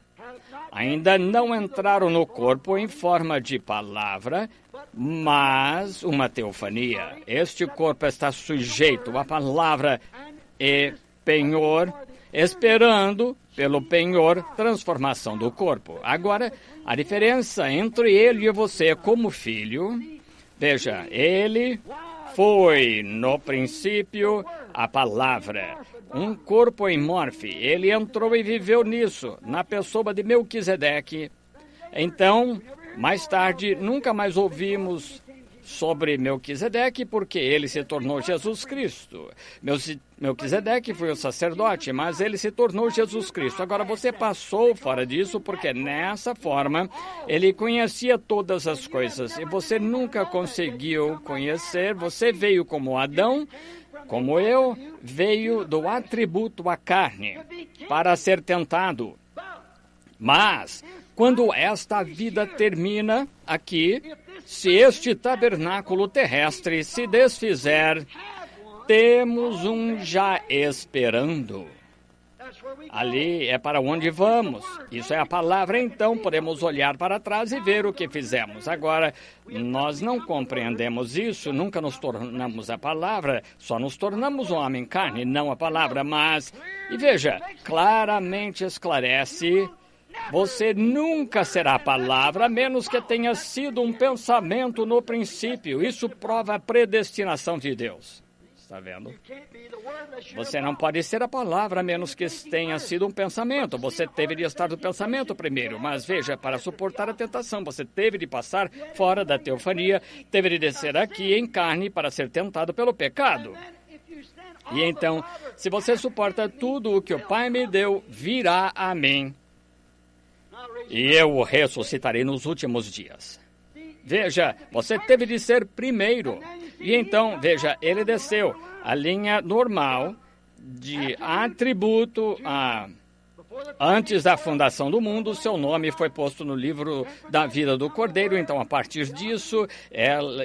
ainda não entraram no corpo em forma de palavra, mas uma teofania. Este corpo está sujeito à palavra e penhor, esperando pelo penhor transformação do corpo. Agora, a diferença entre ele e você como filho, veja, ele foi no princípio a palavra, um corpo em Morfe. Ele entrou e viveu nisso, na pessoa de Melquisedeque. Então, mais tarde, nunca mais ouvimos sobre Melquisedeque, porque ele se tornou Jesus Cristo. Melquisedeque foi o sacerdote, mas ele se tornou Jesus Cristo. Agora, você passou fora disso, porque nessa forma, ele conhecia todas as coisas, e você nunca conseguiu conhecer. Você veio como Adão, como eu, veio do atributo à carne, para ser tentado. Mas, quando esta vida termina aqui, se este tabernáculo terrestre se desfizer, temos um já esperando. Ali é para onde vamos. Isso é a palavra, então podemos olhar para trás e ver o que fizemos. Agora, nós não compreendemos isso, nunca nos tornamos a palavra, só nos tornamos o homem carne, não a palavra, mas... E veja, claramente esclarece... Você nunca será a palavra, a menos que tenha sido um pensamento no princípio. Isso prova a predestinação de Deus. Está vendo? Você não pode ser a palavra, a menos que tenha sido um pensamento. Você deveria estar no pensamento primeiro. Mas veja, para suportar a tentação, você teve de passar fora da teofania, teve de descer aqui em carne para ser tentado pelo pecado. E então, se você suporta tudo o que o Pai me deu, virá a mim. E eu o ressuscitarei nos últimos dias. Veja, você teve de ser primeiro. E então, veja, ele desceu a linha normal de atributo antes da fundação do mundo. Seu nome foi posto no livro da vida do Cordeiro. Então, a partir disso,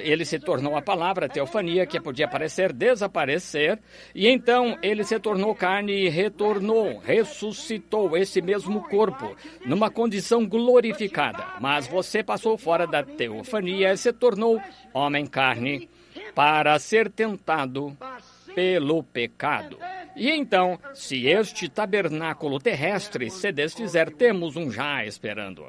ele se tornou a palavra, a teofania, que podia aparecer, desaparecer. E então, ele se tornou carne e retornou, ressuscitou esse mesmo corpo, numa condição glorificada. Mas você passou fora da teofania e se tornou homem carne para ser tentado pelo pecado. E então, se este tabernáculo terrestre se desfizer, temos um já esperando.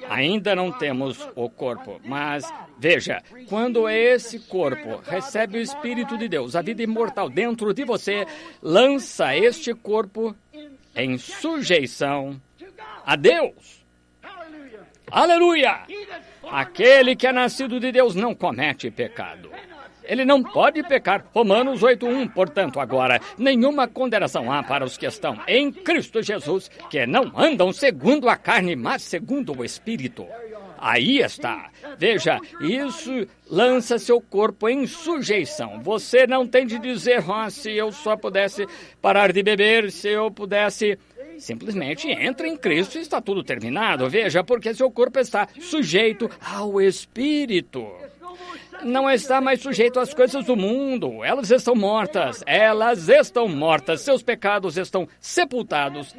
Ainda não temos o corpo, mas veja, quando esse corpo recebe o Espírito de Deus, a vida imortal dentro de você, lança este corpo em sujeição a Deus. Aleluia! Aquele que é nascido de Deus não comete pecado. Ele não pode pecar. Romanos 8:1. Portanto, agora, nenhuma condenação há para os que estão em Cristo Jesus, que não andam segundo a carne, mas segundo o Espírito. Aí está. Veja, isso lança seu corpo em sujeição. Você não tem de dizer, se eu só pudesse parar de beber, se eu pudesse... Simplesmente entra em Cristo e está tudo terminado. Veja, porque seu corpo está sujeito ao Espírito. Não está mais sujeito às coisas do mundo. Elas estão mortas. Elas estão mortas. Seus pecados estão sepultados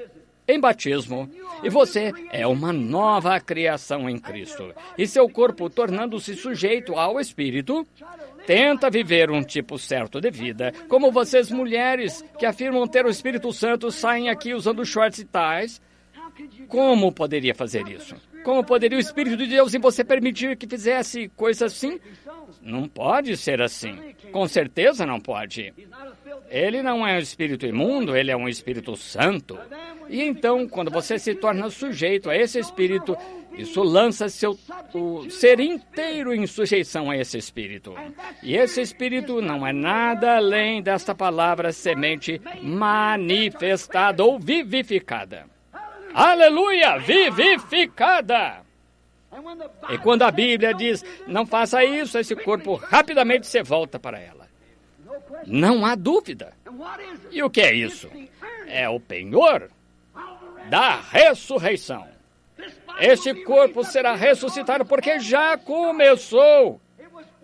em batismo. E você é uma nova criação em Cristo. E seu corpo, tornando-se sujeito ao Espírito, tenta viver um tipo certo de vida. Como vocês, mulheres, que afirmam ter o Espírito Santo, saem aqui usando shorts e tais. Como poderia fazer isso? Como poderia o Espírito de Deus em você permitir que fizesse coisas assim? Não pode ser assim. Com certeza não pode. Ele não é um espírito imundo, ele é um Espírito Santo. E então, quando você se torna sujeito a esse Espírito, isso lança o ser inteiro em sujeição a esse Espírito. E esse Espírito não é nada além desta palavra semente manifestada ou vivificada. Aleluia! Vivificada! E quando a Bíblia diz, não faça isso, esse corpo rapidamente se volta para ela. Não há dúvida. E o que é isso? É o penhor da ressurreição. Este corpo será ressuscitado porque já começou.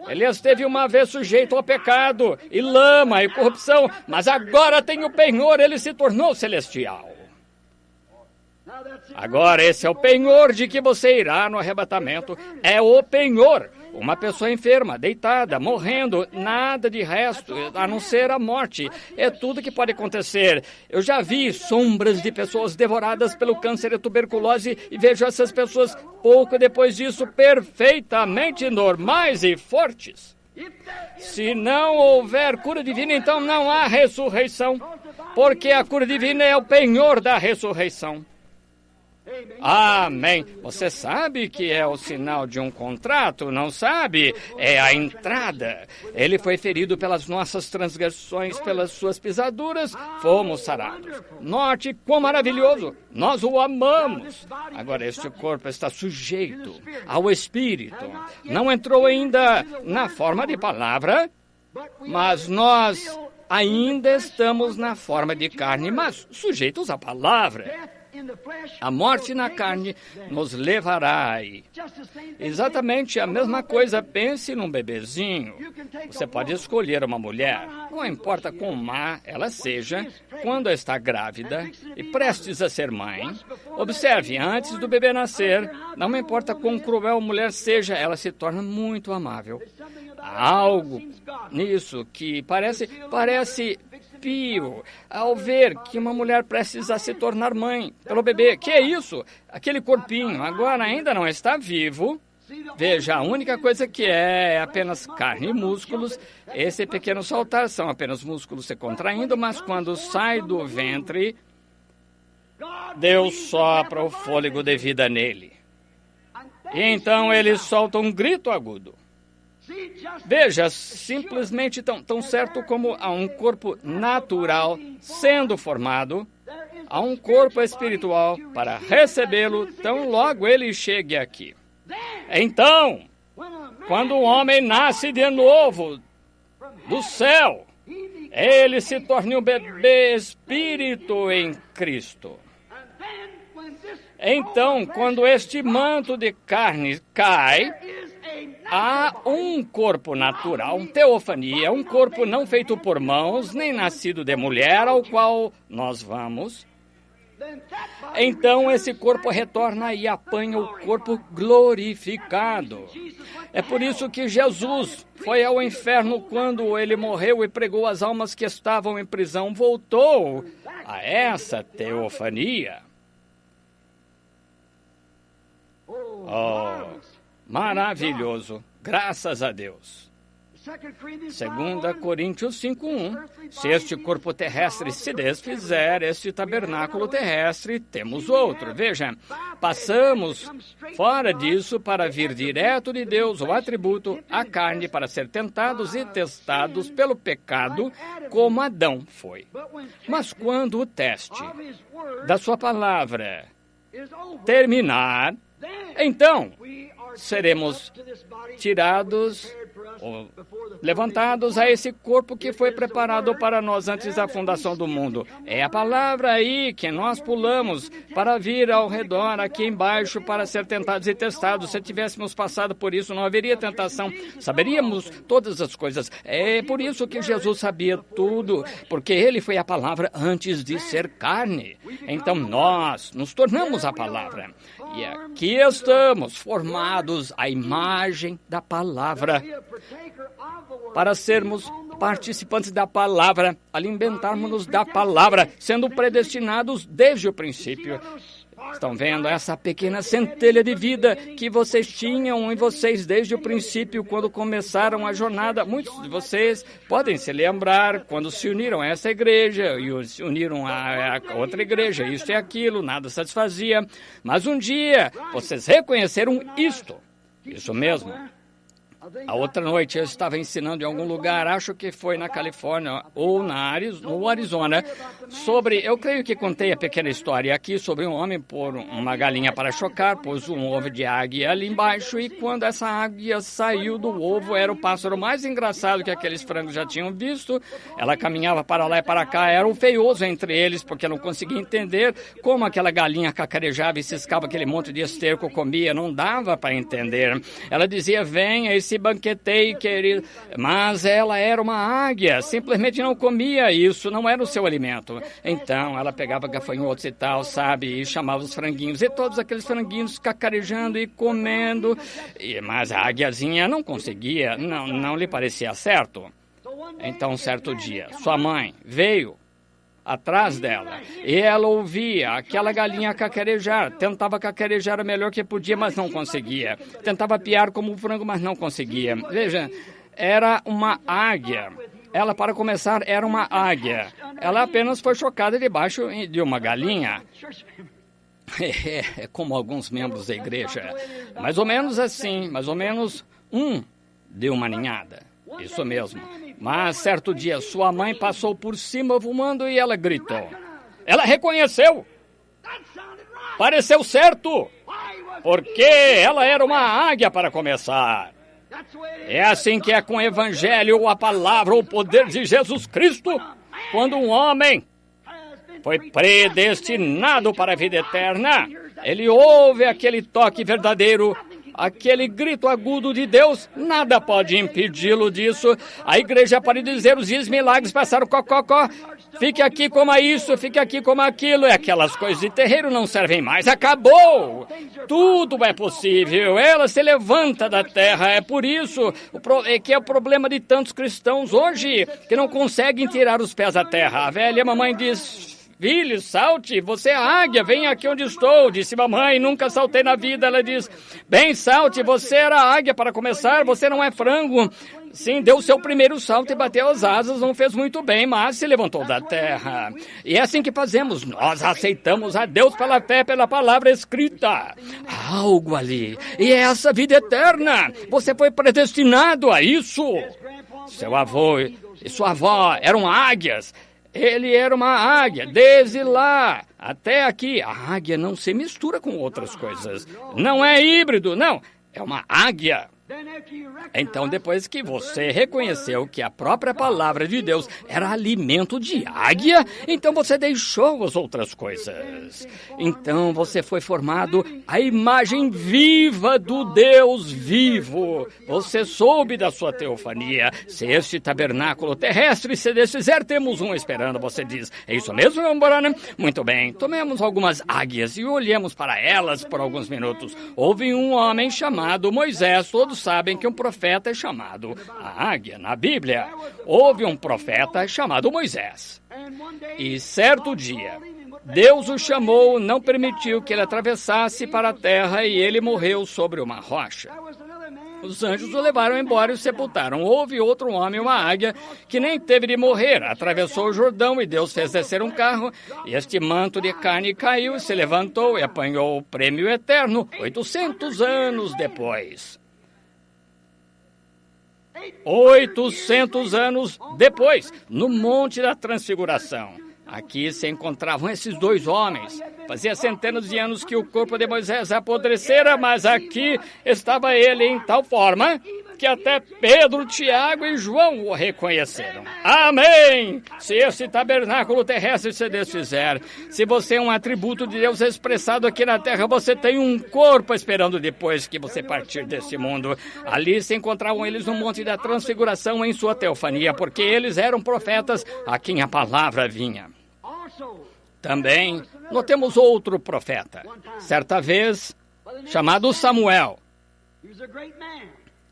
Ele esteve uma vez sujeito ao pecado, e lama, e corrupção, mas agora tem o penhor, ele se tornou celestial. Agora, esse é o penhor de que você irá no arrebatamento. É o penhor. Uma pessoa enferma, deitada, morrendo, nada de resto, a não ser a morte. É tudo que pode acontecer. Eu já vi sombras de pessoas devoradas pelo câncer e tuberculose e vejo essas pessoas, pouco depois disso, perfeitamente normais e fortes. Se não houver cura divina, então não há ressurreição, porque a cura divina é o penhor da ressurreição. Amém. Você sabe que é o sinal de um contrato, não sabe? É a entrada. Ele foi ferido pelas nossas transgressões, pelas suas pisaduras, fomos sarados. Note quão maravilhoso. Nós o amamos. Agora, este corpo está sujeito ao Espírito. Não entrou ainda na forma de palavra, mas nós ainda estamos na forma de carne, mas sujeitos à palavra. A morte na carne nos levará aí. Exatamente a mesma coisa. Pense num bebezinho. Você pode escolher uma mulher, não importa quão má ela seja, quando está grávida e prestes a ser mãe. Observe, antes do bebê nascer, não importa quão cruel a mulher seja, ela se torna muito amável. Há algo nisso que parece pio ao ver que uma mulher precisa se tornar mãe pelo bebê. Que é isso? Aquele corpinho agora ainda não está vivo. Veja, a única coisa que é apenas carne e músculos. Esse pequeno saltar são apenas músculos se contraindo, mas quando sai do ventre, Deus sopra o fôlego de vida nele. E então ele solta um grito agudo. Veja, simplesmente tão certo como há um corpo natural sendo formado, há um corpo espiritual para recebê-lo tão logo ele chegue aqui. Então, quando o homem nasce de novo do céu, ele se torna um bebê espírito em Cristo. Então, quando este manto de carne cai, há um corpo natural, teofania, um corpo não feito por mãos, nem nascido de mulher, ao qual nós vamos. Então esse corpo retorna e apanha o corpo glorificado. É por isso que Jesus foi ao inferno quando ele morreu e pregou as almas que estavam em prisão. Voltou a essa teofania. Oh, maravilhoso. Graças a Deus. 2 Coríntios 5:1. Se este corpo terrestre se desfizer, este tabernáculo terrestre, temos outro. Veja, passamos fora disso para vir direto de Deus, o atributo, a carne, para ser tentados e testados pelo pecado, como Adão foi. Mas quando o teste da sua palavra terminar, então seremos tirados ou levantados a esse corpo que foi preparado para nós antes da fundação do mundo. É a palavra aí que nós pulamos para vir ao redor, aqui embaixo, para ser tentados e testados. Se tivéssemos passado por isso, não haveria tentação. Saberíamos todas as coisas. É por isso que Jesus sabia tudo, porque ele foi a palavra antes de ser carne. Então nós nos tornamos a palavra. E aqui estamos, formados à imagem da palavra, para sermos participantes da palavra, alimentarmos-nos da palavra, sendo predestinados desde o princípio. Estão vendo essa pequena centelha de vida que vocês tinham em vocês desde o princípio, quando começaram a jornada? Muitos de vocês podem se lembrar quando se uniram a essa igreja e se uniram a outra igreja, isto e aquilo, nada satisfazia. Mas um dia vocês reconheceram isto. Isso mesmo. A outra noite eu estava ensinando em algum lugar, acho que foi na Califórnia ou no Arizona, eu creio que contei a pequena história aqui sobre um homem pôr uma galinha para chocar, pôs um ovo de águia ali embaixo e quando essa águia saiu do ovo, era o pássaro mais engraçado que aqueles frangos já tinham visto. Ela caminhava para lá e para cá, era um feioso entre eles, porque não conseguia entender como aquela galinha cacarejava e ciscava aquele monte de esterco, comia, não dava para entender. Ela dizia, venha esse banquetei, querido. Mas ela era uma águia, simplesmente não comia isso, não era o seu alimento. Então, ela pegava gafanhotos e tal, sabe, e chamava os franguinhos, e todos aqueles franguinhos cacarejando e comendo. Mas a águiazinha não conseguia, não lhe parecia certo. Então, um certo dia, sua mãe veio atrás dela, e ela ouvia aquela galinha cacarejar, tentava cacarejar o melhor que podia, mas não conseguia. Tentava piar como um frango, mas não conseguia. Veja, era uma águia. Ela, para começar, era uma águia. Ela apenas foi chocada debaixo de uma galinha. É como alguns membros da igreja. Mais ou menos assim, mais ou menos deu uma ninhada. Isso mesmo. Mas, certo dia, sua mãe passou por cima voando e ela gritou. Ela reconheceu. Pareceu certo. Porque ela era uma águia para começar. É assim que é com o evangelho, ou a palavra, ou o poder de Jesus Cristo. Quando um homem foi predestinado para a vida eterna, ele ouve aquele toque verdadeiro, aquele grito agudo de Deus, nada pode impedi-lo disso. A igreja pode dizer, os dias milagres passaram, cococó, fique aqui como isso, fique aqui como aquilo, e aquelas coisas de terreiro não servem mais, acabou. Tudo é possível, ela se levanta da terra, é por isso que é o problema de tantos cristãos hoje, que não conseguem tirar os pés da terra. A velha mamãe diz, filho, salte, você é águia, vem aqui onde estou. Disse mamãe, nunca saltei na vida. Ela diz, bem, salte, você era águia para começar, você não é frango. Sim, deu o seu primeiro salto e bateu as asas, não fez muito bem, mas se levantou da terra. E é assim que fazemos, nós aceitamos a Deus pela fé, pela palavra escrita. Há algo ali, e é essa vida eterna. Você foi predestinado a isso. Seu avô e sua avó eram águias. Ele era uma águia, desde lá até aqui. A águia não se mistura com outras coisas. Não é híbrido, não. É uma águia. Então, depois que você reconheceu que a própria palavra de Deus era alimento de águia, então você deixou as outras coisas. Então, você foi formado à imagem viva do Deus vivo. Você soube da sua teofania. Se este tabernáculo terrestre se desfizer, temos um esperando, você diz. É isso mesmo, Branham? Muito bem. Tomemos algumas águias e olhemos para elas por alguns minutos. Houve um homem chamado Moisés. Todos sabem que um profeta é chamado a águia na Bíblia. Houve um profeta chamado Moisés. E certo dia, Deus o chamou, não permitiu que ele atravessasse para a terra e ele morreu sobre uma rocha. Os anjos o levaram embora e o sepultaram. Houve outro homem, uma águia, que nem teve de morrer. Atravessou o Jordão e Deus fez descer um carro. E este manto de carne caiu e se levantou e apanhou o prêmio eterno 800 anos depois. 800 anos depois, no Monte da Transfiguração. Aqui se encontravam esses dois homens. Fazia centenas de anos que o corpo de Moisés apodrecera, mas aqui estava ele em tal forma que até Pedro, Tiago e João o reconheceram. Amém! Se esse tabernáculo terrestre se desfizer, se você é um atributo de Deus expressado aqui na terra, você tem um corpo esperando depois que você partir desse mundo. Ali se encontravam eles no Monte da Transfiguração em sua teofania, porque eles eram profetas a quem a palavra vinha. Também notemos outro profeta, certa vez chamado Samuel.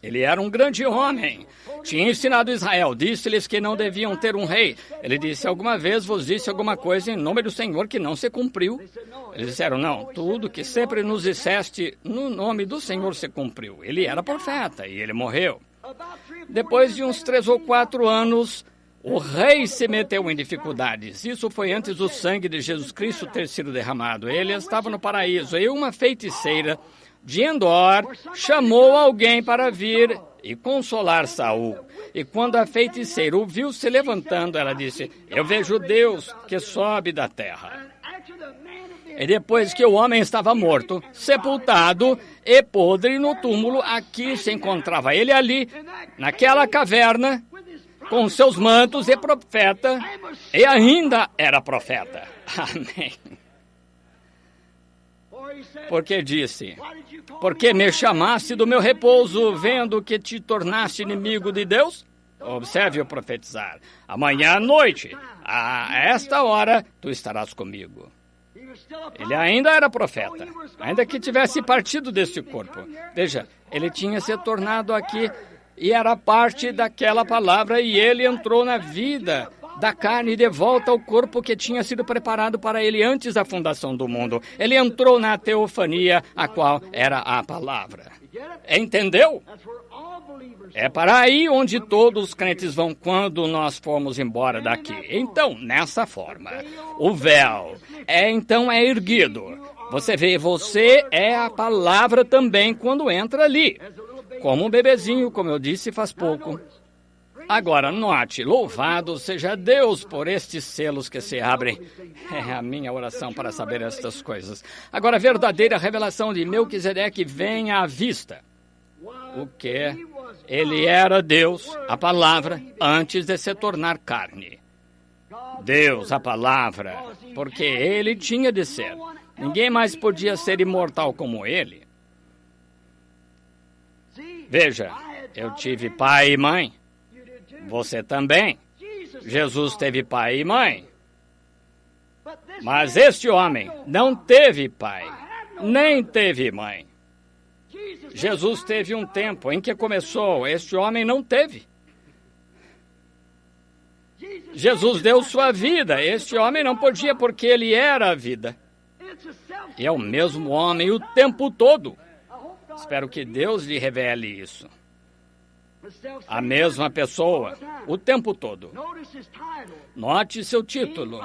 Ele era um grande homem, tinha ensinado Israel, disse-lhes que não deviam ter um rei. Ele disse, alguma vez vos disse alguma coisa em nome do Senhor que não se cumpriu? Eles disseram, não, tudo que sempre nos disseste no nome do Senhor se cumpriu. Ele era profeta e ele morreu. Depois de uns 3 ou 4 anos, o rei se meteu em dificuldades. Isso foi antes do sangue de Jesus Cristo ter sido derramado. Ele estava no paraíso e uma feiticeira de Endor chamou alguém para vir e consolar Saul. E quando a feiticeira o viu se levantando, ela disse, eu vejo Deus que sobe da terra. E depois que o homem estava morto, sepultado e podre no túmulo, aqui se encontrava ele ali, naquela caverna, com seus mantos e profeta, e ainda era profeta. Amém. Porque disse, porque me chamaste do meu repouso, vendo que te tornaste inimigo de Deus? Observe o profetizar. Amanhã à noite, a esta hora, tu estarás comigo. Ele ainda era profeta, ainda que tivesse partido deste corpo. Veja, ele tinha se tornado aqui e era parte daquela palavra e ele entrou na vida da carne de volta ao corpo que tinha sido preparado para ele antes da fundação do mundo. Ele entrou na teofania, a qual era a palavra. Entendeu? É para aí onde todos os crentes vão quando nós formos embora daqui. Então, nessa forma, o véu é erguido. Você vê, você é a palavra também quando entra ali. Como um bebezinho, como eu disse faz pouco. Agora, note, louvado seja Deus por estes selos que se abrem. É a minha oração para saber estas coisas. Agora, a verdadeira revelação de Melquisedeque vem à vista. O que? Ele era Deus, a palavra, antes de se tornar carne. Deus, a palavra, porque ele tinha de ser. Ninguém mais podia ser imortal como ele. Veja, eu tive pai e mãe. Você também. Jesus teve pai e mãe. Mas este homem não teve pai, nem teve mãe. Jesus teve um tempo em que começou, este homem não teve. Jesus deu sua vida, este homem não podia porque ele era a vida. E é o mesmo homem o tempo todo. Espero que Deus lhe revele isso. A mesma pessoa, o tempo todo. Note seu título.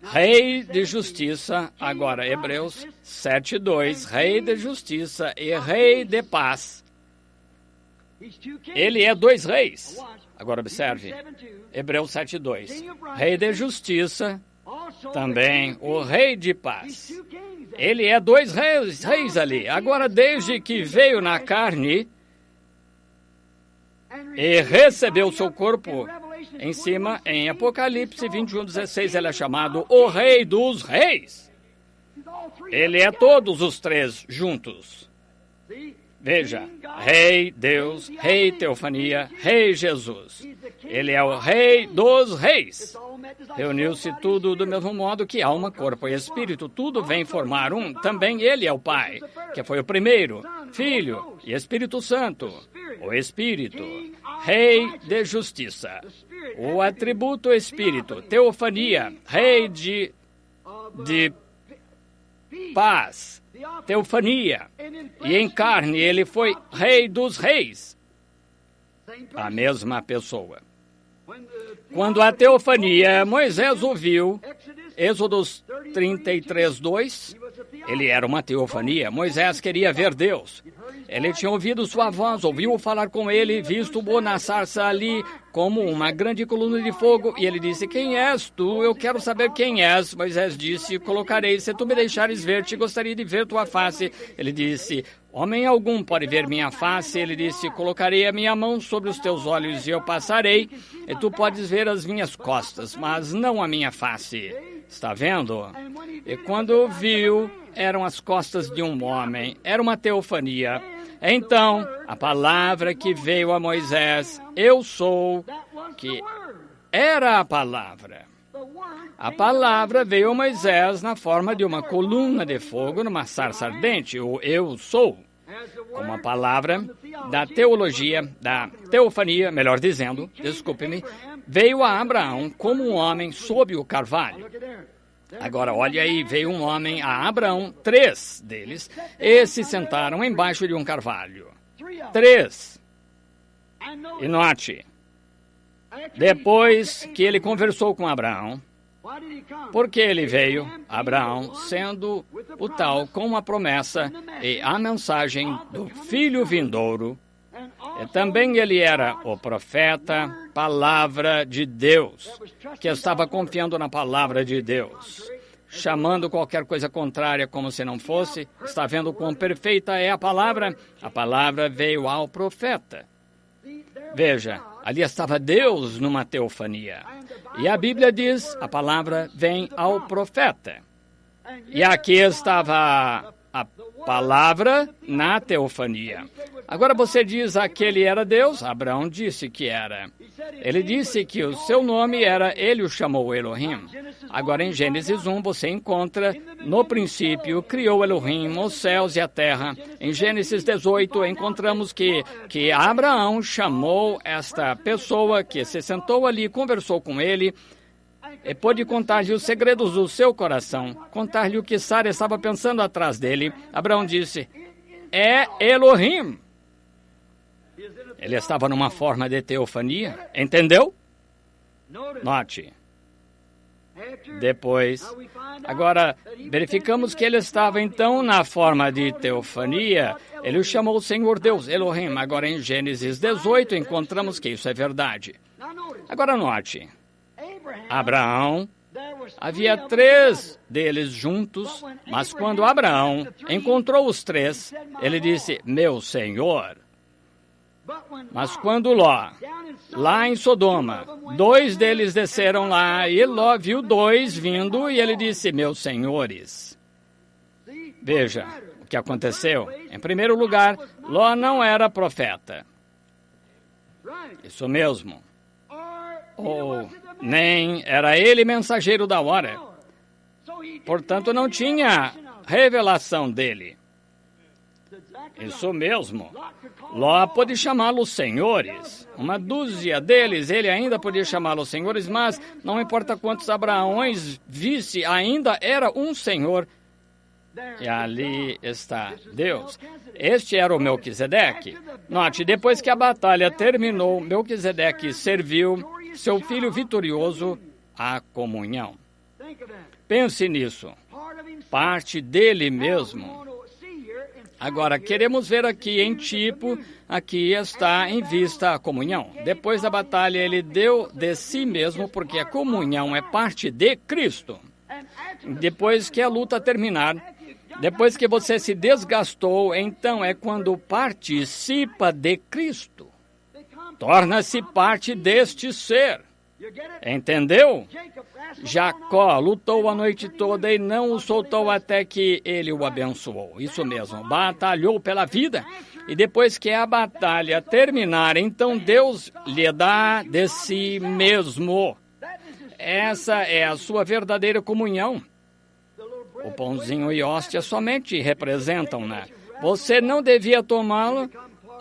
Rei de Justiça, agora Hebreus 7:2, Rei de Justiça e Rei de Paz. Ele é 2 reis. Agora observe, Hebreus 7:2, Rei de Justiça, também o Rei de Paz. Ele é 2 reis ali. Agora, desde que veio na carne, e recebeu seu corpo em cima. Em Apocalipse 21:16, ele é chamado o Rei dos Reis. Ele é todos os três juntos. Veja, Rei Deus, Rei Teofania, Rei Jesus. Ele é o Rei dos Reis. Reuniu-se tudo do mesmo modo que alma, corpo e espírito. Tudo vem formar um. Também ele é o Pai, que foi o primeiro, Filho e Espírito Santo. O Espírito, Rei de justiça. O atributo Espírito, Teofania, Rei de paz. Teofania. E em carne ele foi Rei dos Reis. A mesma pessoa. Quando a teofania Moisés ouviu, Êxodos 33:2, ele era uma teofania. Moisés queria ver Deus. Ele tinha ouvido sua voz, ouviu falar com ele, visto-o na sarça ali como uma grande coluna de fogo. E ele disse, quem és tu? Eu quero saber quem és. Moisés disse, colocarei, se tu me deixares ver-te, gostaria de ver tua face. Ele disse, homem algum pode ver minha face. Ele disse, colocarei a minha mão sobre os teus olhos e eu passarei, e tu podes ver as minhas costas, mas não a minha face. Está vendo? E quando viu, eram as costas de um homem, era uma teofania. Então, a palavra que veio a Moisés, eu sou, que era a palavra. A palavra veio a Moisés na forma de uma coluna de fogo numa sarça ardente, o eu sou. Como a palavra da teologia, da teofania, melhor dizendo, desculpe-me, veio a Abraão como um homem sob o carvalho. Agora, olha aí, veio um homem a Abraão, 3 deles, e se sentaram embaixo de um carvalho. 3. E note, depois que ele conversou com Abraão, porque ele veio, Abraão, sendo o tal com a promessa e a mensagem do filho vindouro, e também ele era o profeta, palavra de Deus, que estava confiando na palavra de Deus, chamando qualquer coisa contrária como se não fosse. Está vendo quão perfeita é a palavra? A palavra veio ao profeta. Veja, ali estava Deus numa teofania. E a Bíblia diz, a palavra vem ao profeta. E aqui estava a palavra na teofania. Agora você diz, aquele era Deus? Abraão disse que era. Ele disse que o seu nome era, ele o chamou Elohim. Agora em Gênesis 1 você encontra, no princípio, criou Elohim os céus e a terra. Em Gênesis 18 encontramos que Abraão chamou esta pessoa que se sentou ali, conversou com ele, e pôde contar-lhe os segredos do seu coração, contar-lhe o que Sara estava pensando atrás dele. Abraão disse, é Elohim. Ele estava numa forma de teofania, entendeu? Note. Depois, agora, verificamos que ele estava então na forma de teofania. Ele o chamou Senhor Deus, Elohim. Agora em Gênesis 18 encontramos que isso é verdade. Agora note. Abraão, havia 3 deles juntos, mas quando Abraão encontrou os 3, ele disse, meu Senhor. Mas quando Ló, lá em Sodoma, 2 deles desceram lá, e Ló viu 2 vindo, e ele disse, meus senhores. Veja o que aconteceu. Em primeiro lugar, Ló não era profeta. Isso mesmo. Ou nem era ele mensageiro da hora. Portanto, não tinha revelação dele. Isso mesmo. Ló pôde chamá-los senhores. 1 deles, ele ainda podia chamá-los senhores, mas não importa quantos Abraões visse, ainda era um senhor. E ali está Deus. Este era o Melquisedeque. Note, depois que a batalha terminou, Melquisedeque serviu seu filho vitorioso à comunhão. Pense nisso. Parte dele mesmo. Agora, queremos ver aqui em tipo, aqui está em vista a comunhão. Depois da batalha, ele deu de si mesmo, porque a comunhão é parte de Cristo. Depois que a luta terminar, depois que você se desgastou, então é quando participa de Cristo. torna-se parte deste ser. Entendeu? Jacó lutou a noite toda e não o soltou até que ele o abençoou. Isso mesmo, batalhou pela vida. E depois que a batalha terminar, então Deus lhe dá de si mesmo. Essa é a sua verdadeira comunhão. O pãozinho e hóstia somente representam, né? Você não devia tomá-lo,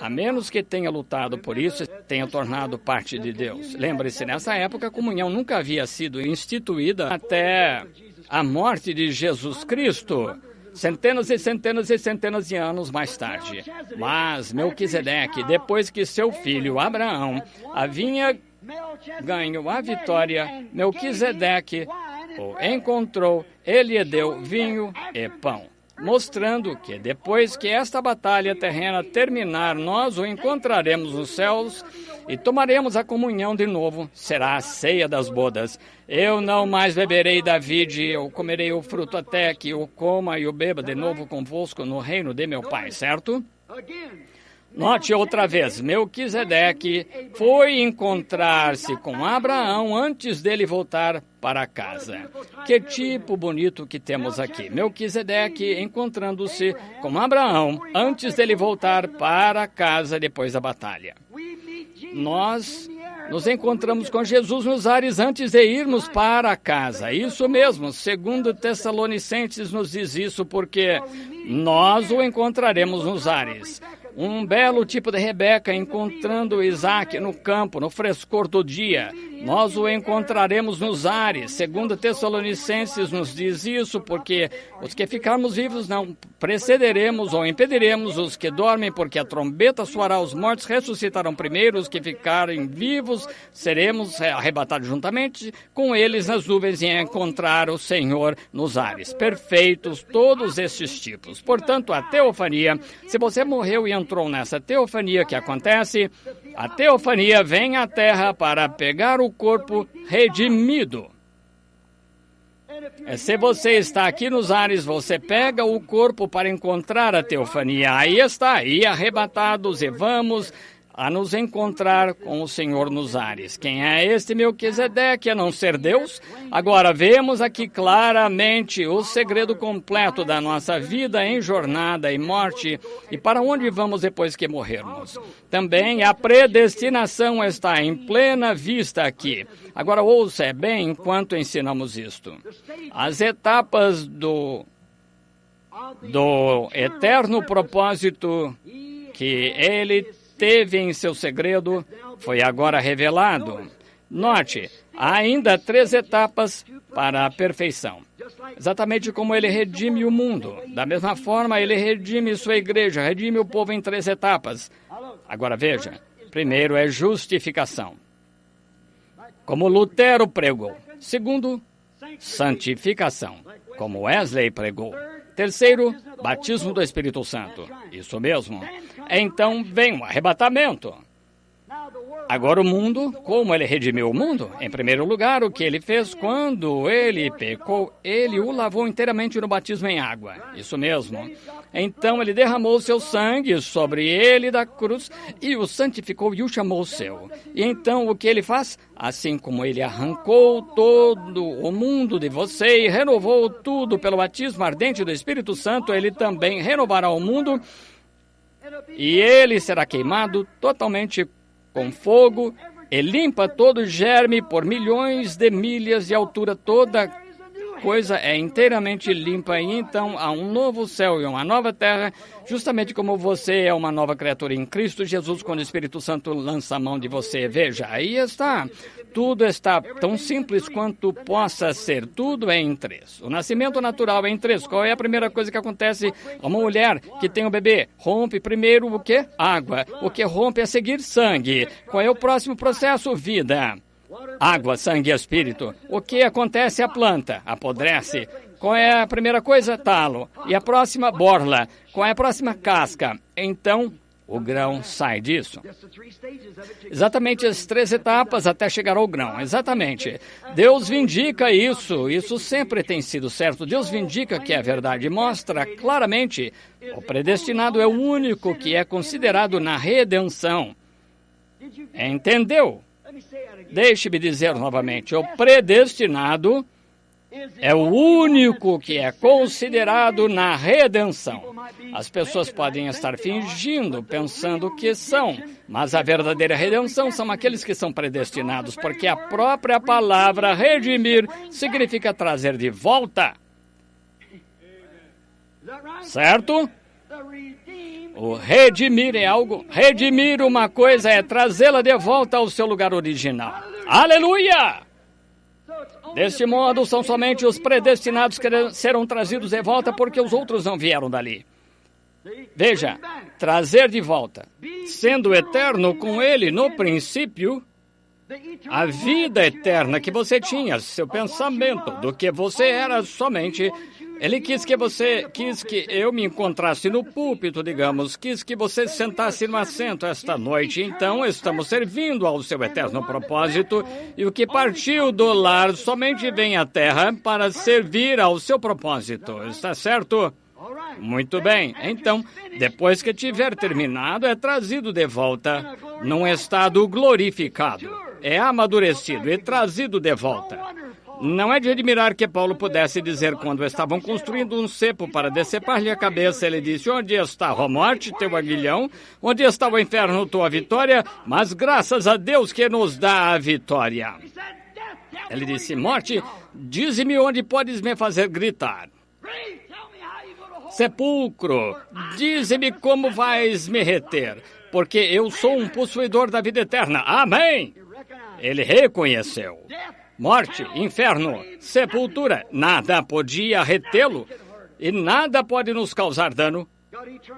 a menos que tenha lutado por isso e tenha tornado parte de Deus. Lembre-se, nessa época a comunhão nunca havia sido instituída até a morte de Jesus Cristo, centenas e centenas e centenas de anos mais tarde. Mas Melquisedeque, depois que seu filho Abraão havia ganho a vitória, Melquisedeque o encontrou, ele lhe deu vinho e pão, mostrando que depois que esta batalha terrena terminar, nós o encontraremos nos céus e tomaremos a comunhão de novo. Será a ceia das bodas. Eu não mais beberei da vide, eu comerei o fruto até que o coma e o beba de novo convosco no reino de meu Pai, certo? Note outra vez, Melquisedeque foi encontrar-se com Abraão antes dele voltar para casa. Que tipo bonito que temos aqui. Melquisedeque encontrando-se com Abraão antes dele voltar para casa depois da batalha. Nós nos encontramos com Jesus nos ares antes de irmos para casa. Isso mesmo, segundo Tessalonicenses nos diz isso, porque nós o encontraremos nos ares. Um belo tipo de Rebeca encontrando Isaac no campo, no frescor do dia. Nós o encontraremos nos ares. Segundo Tessalonicenses nos diz isso, porque os que ficarmos vivos não precederemos ou impediremos os que dormem, porque a trombeta soará, os mortos ressuscitarão primeiro, os que ficarem vivos seremos arrebatados juntamente com eles nas nuvens e encontrar o Senhor nos ares. Perfeitos todos estes tipos. Portanto, a teofania, se você morreu e entrou nessa teofania que acontece, a teofania vem à terra para pegar o corpo redimido. Se você está aqui nos ares, você pega o corpo para encontrar a teofania. Aí está, e arrebatados, e vamos a nos encontrar com o Senhor nos ares. Quem é este Melquisedeque a não ser Deus? Agora vemos aqui claramente o segredo completo da nossa vida em jornada e morte e para onde vamos depois que morrermos. Também a predestinação está em plena vista aqui. Agora ouça bem enquanto ensinamos isto. As etapas do eterno propósito que ele teve em seu segredo, foi agora revelado. Note, há ainda 3 etapas para a perfeição. Exatamente como ele redime o mundo. Da mesma forma, ele redime sua igreja, redime o povo em 3 etapas. Agora veja, primeiro é justificação, como Lutero pregou. Segundo, santificação, como Wesley pregou. Terceiro, batismo do Espírito Santo. Isso mesmo. Então vem o arrebatamento. Agora o mundo, como ele redimiu o mundo? Em primeiro lugar, o que ele fez quando ele pecou, ele o lavou inteiramente no batismo em água. Isso mesmo. Então ele derramou seu sangue sobre ele da cruz e o santificou e o chamou seu. E então o que ele faz? Assim como ele arrancou todo o mundo de você e renovou tudo pelo batismo ardente do Espírito Santo, ele também renovará o mundo e ele será queimado totalmente com fogo e limpa todo germe por milhões de milhas de altura. Toda coisa é inteiramente limpa e então há um novo céu e uma nova terra, justamente como você é uma nova criatura em Cristo Jesus, quando o Espírito Santo lança a mão de você. Veja, aí está. Tudo está tão simples quanto possa ser. Tudo é em 3. O nascimento natural é em 3. Qual é a primeira coisa que acontece? Uma mulher que tem um bebê rompe primeiro o quê? Água. O que rompe a seguir? Sangue. Qual é o próximo processo? Vida. Água, sangue e espírito. O que acontece? A planta apodrece. Qual é a primeira coisa? Talo. E a próxima? Borla. Qual é a próxima? Casca. Então, o grão sai disso. Exatamente as 3 etapas até chegar ao grão. Exatamente. Deus vindica isso. Isso sempre tem sido certo. Deus vindica que é verdade. Mostra claramente. O predestinado é o único que é considerado na redenção. Entendeu? Deixe-me dizer novamente, o predestinado é o único que é considerado na redenção. As pessoas podem estar fingindo, pensando que são, mas a verdadeira redenção são aqueles que são predestinados, porque a própria palavra redimir significa trazer de volta. Certo? O redimir é algo. Redimir uma coisa é trazê-la de volta ao seu lugar original. Aleluia! Deste modo, são somente os predestinados que serão trazidos de volta, porque os outros não vieram dali. Veja, trazer de volta, sendo eterno com ele no princípio, a vida eterna que você tinha, seu pensamento do que você era somente. Ele quis que eu me encontrasse no púlpito, digamos, quis que você sentasse no assento esta noite. Então, estamos servindo ao seu eterno propósito, e o que partiu do lar somente vem à terra para servir ao seu propósito. Está certo? Muito bem. Então, depois que tiver terminado, é trazido de volta num estado glorificado. É amadurecido e trazido de volta. Não é de admirar que Paulo pudesse dizer, quando estavam construindo um cepo para decepar-lhe a cabeça, ele disse: onde está a morte, teu aguilhão? Onde está o inferno, tua vitória? Mas graças a Deus que nos dá a vitória. Ele disse: morte, dize-me onde podes me fazer gritar. Sepulcro, dize-me como vais me reter, porque eu sou um possuidor da vida eterna. Amém! Ele reconheceu. Morte, inferno, sepultura, nada podia retê-lo e nada pode nos causar dano.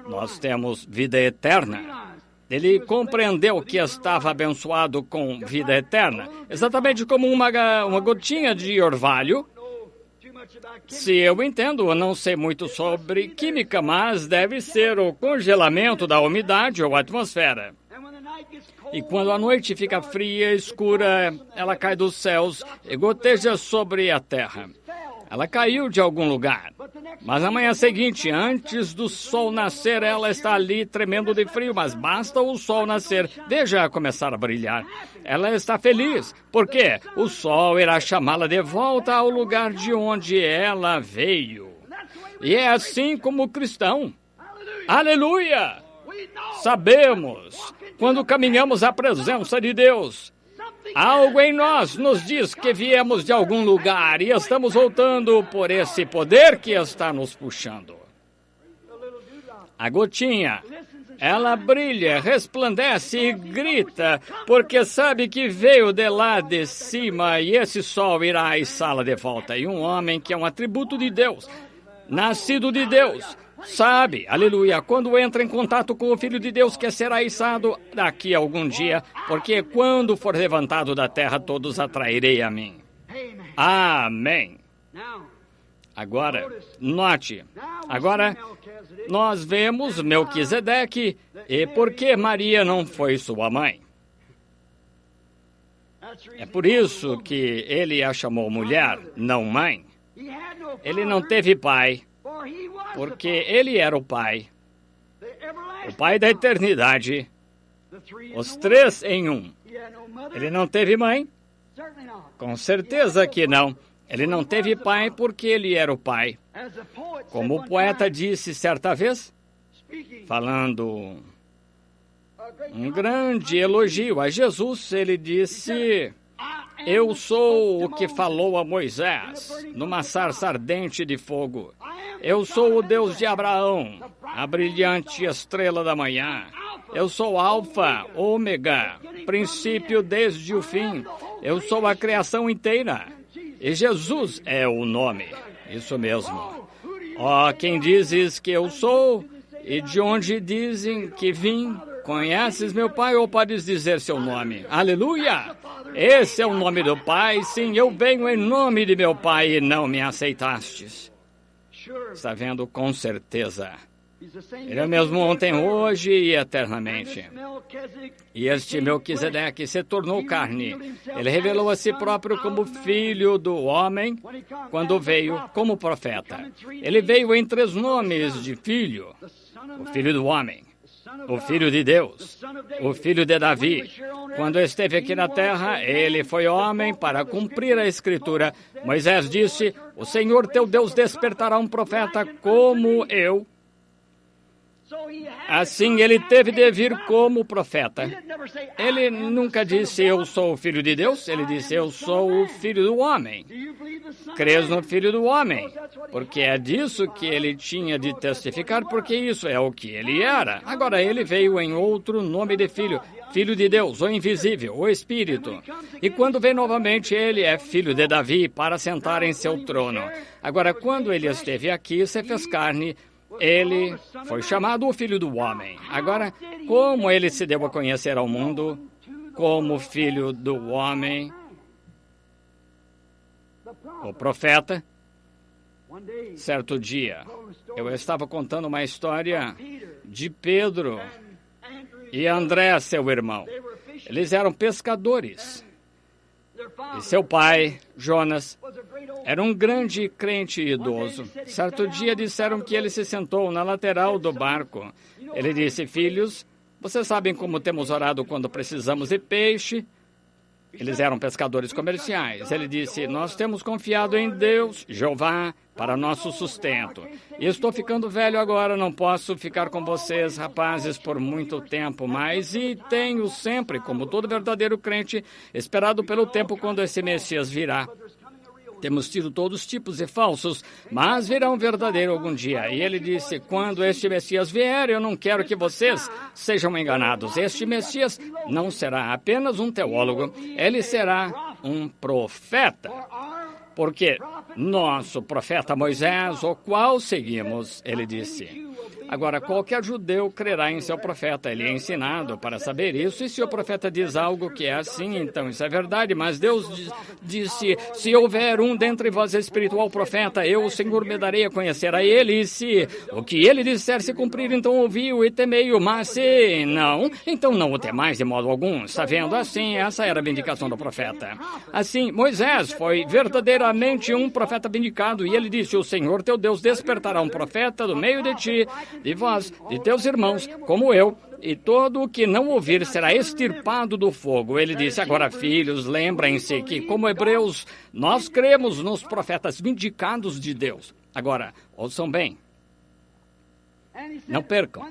Nós temos vida eterna. Ele compreendeu que estava abençoado com vida eterna, exatamente como uma gotinha de orvalho. Se eu entendo, eu não sei muito sobre química, mas deve ser o congelamento da umidade ou atmosfera. E quando a noite fica fria, escura, ela cai dos céus e goteja sobre a terra. Ela caiu de algum lugar. Mas na manhã seguinte, antes do sol nascer, ela está ali tremendo de frio, mas basta o sol nascer, veja começar a brilhar. Ela está feliz, porque o sol irá chamá-la de volta ao lugar de onde ela veio. E é assim como o cristão. Aleluia! Sabemos, quando caminhamos à presença de Deus, algo em nós nos diz que viemos de algum lugar e estamos voltando por esse poder que está nos puxando. A gotinha, ela brilha, resplandece e grita, porque sabe que veio de lá de cima e esse sol irá içá-la de volta. E um homem que é um atributo de Deus, nascido de Deus, sabe, aleluia, quando entra em contato com o Filho de Deus, que será içado daqui a algum dia, porque quando for levantado da terra, todos atrairei a mim. Amém. Agora, note, agora nós vemos Melquisedeque e por que Maria não foi sua mãe. É por isso que ele a chamou mulher, não mãe. Ele não teve pai, porque ele era o pai da eternidade, os três em um. Ele não teve mãe? Com certeza que não. Ele não teve pai porque ele era o pai. Como o poeta disse certa vez, falando um grande elogio a Jesus, ele disse: eu sou o que falou a Moisés numa sarça ardente de fogo. Eu sou o Deus de Abraão, a brilhante estrela da manhã. Eu sou Alfa, Ômega, princípio desde o fim. Eu sou a criação inteira. E Jesus é o nome. Isso mesmo. Ó, quem dizes que eu sou e de onde dizem que vim? Conheces meu Pai ou podes dizer seu nome? Aleluia! Esse é o nome do Pai. Sim, eu venho em nome de meu Pai e não me aceitastes. Está vendo? Com certeza. Ele é o mesmo ontem, hoje e eternamente. E este Melquisedeque se tornou carne. Ele revelou a si próprio como filho do homem quando veio como profeta. Ele veio em três nomes de filho. O filho do homem, o Filho de Deus, o Filho de Davi. Quando esteve aqui na terra, ele foi homem para cumprir a Escritura. Moisés disse, o Senhor teu Deus despertará um profeta como eu. Assim, ele teve de vir como profeta. Ele nunca disse, eu sou o Filho de Deus. Ele disse, eu sou o Filho do homem. Crês no Filho do homem? Porque é disso que ele tinha de testificar, porque isso é o que ele era. Agora, ele veio em outro nome de Filho. Filho de Deus, o invisível, o Espírito. E quando vem novamente, ele é filho de Davi para sentar em seu trono. Agora, quando ele esteve aqui, se fez carne. Ele foi chamado o Filho do Homem. Agora, como ele se deu a conhecer ao mundo como Filho do Homem, o profeta, certo dia, eu estava contando uma história de Pedro e André, seu irmão. Eles eram pescadores. E seu pai, Jonas, era um grande crente idoso. Certo dia disseram que ele se sentou na lateral do barco. Ele disse, filhos, vocês sabem como temos orado quando precisamos de peixe? Eles eram pescadores comerciais. Ele disse, nós temos confiado em Deus, Jeová, para nosso sustento. E estou ficando velho agora, não posso ficar com vocês, rapazes, por muito tempo mais. E tenho sempre, como todo verdadeiro crente, esperado pelo tempo quando esse Messias virá. Temos tido todos os tipos de falsos, mas virá um verdadeiro algum dia. E ele disse, quando este Messias vier, eu não quero que vocês sejam enganados. Este Messias não será apenas um teólogo, ele será um profeta. Porque nosso profeta Moisés, o qual seguimos, ele disse. Agora, qualquer judeu crerá em seu profeta. Ele é ensinado para saber isso. E se o profeta diz algo que é assim, então isso é verdade. Mas Deus disse, se houver um dentre vós espiritual profeta, eu, o Senhor, me darei a conhecer a ele. E se o que ele disser se cumprir, então ouvi-o e temei-o. Mas se não, então não o temais de modo algum. Está vendo? Assim, essa era a vindicação do profeta. Assim, Moisés foi verdadeiramente um profeta vindicado. E ele disse, o Senhor teu Deus despertará um profeta do meio de ti, de vós, de teus irmãos, como eu, e todo o que não ouvir será extirpado do fogo. Ele disse, agora, filhos, lembrem-se que, como hebreus, nós cremos nos profetas vindicados de Deus. Agora, ouçam bem. Não percam.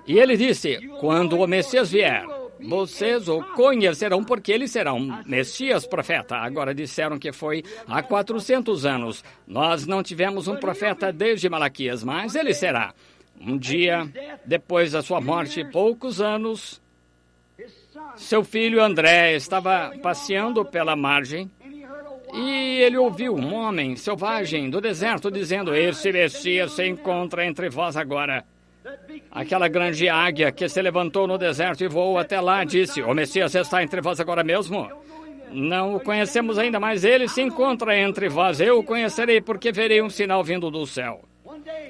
E ele disse, quando o Messias vier, vocês o conhecerão porque ele será um Messias profeta. Agora disseram que foi há 400 anos. Nós não tivemos um profeta desde Malaquias, mas ele será. Um dia, depois da sua morte, poucos anos, seu filho André estava passeando pela margem e ele ouviu um homem selvagem do deserto dizendo, esse Messias se encontra entre vós agora. Aquela grande águia que se levantou no deserto e voou até lá disse, o Messias está entre vós agora mesmo? Não o conhecemos ainda, mas ele se encontra entre vós. Eu o conhecerei porque verei um sinal vindo do céu.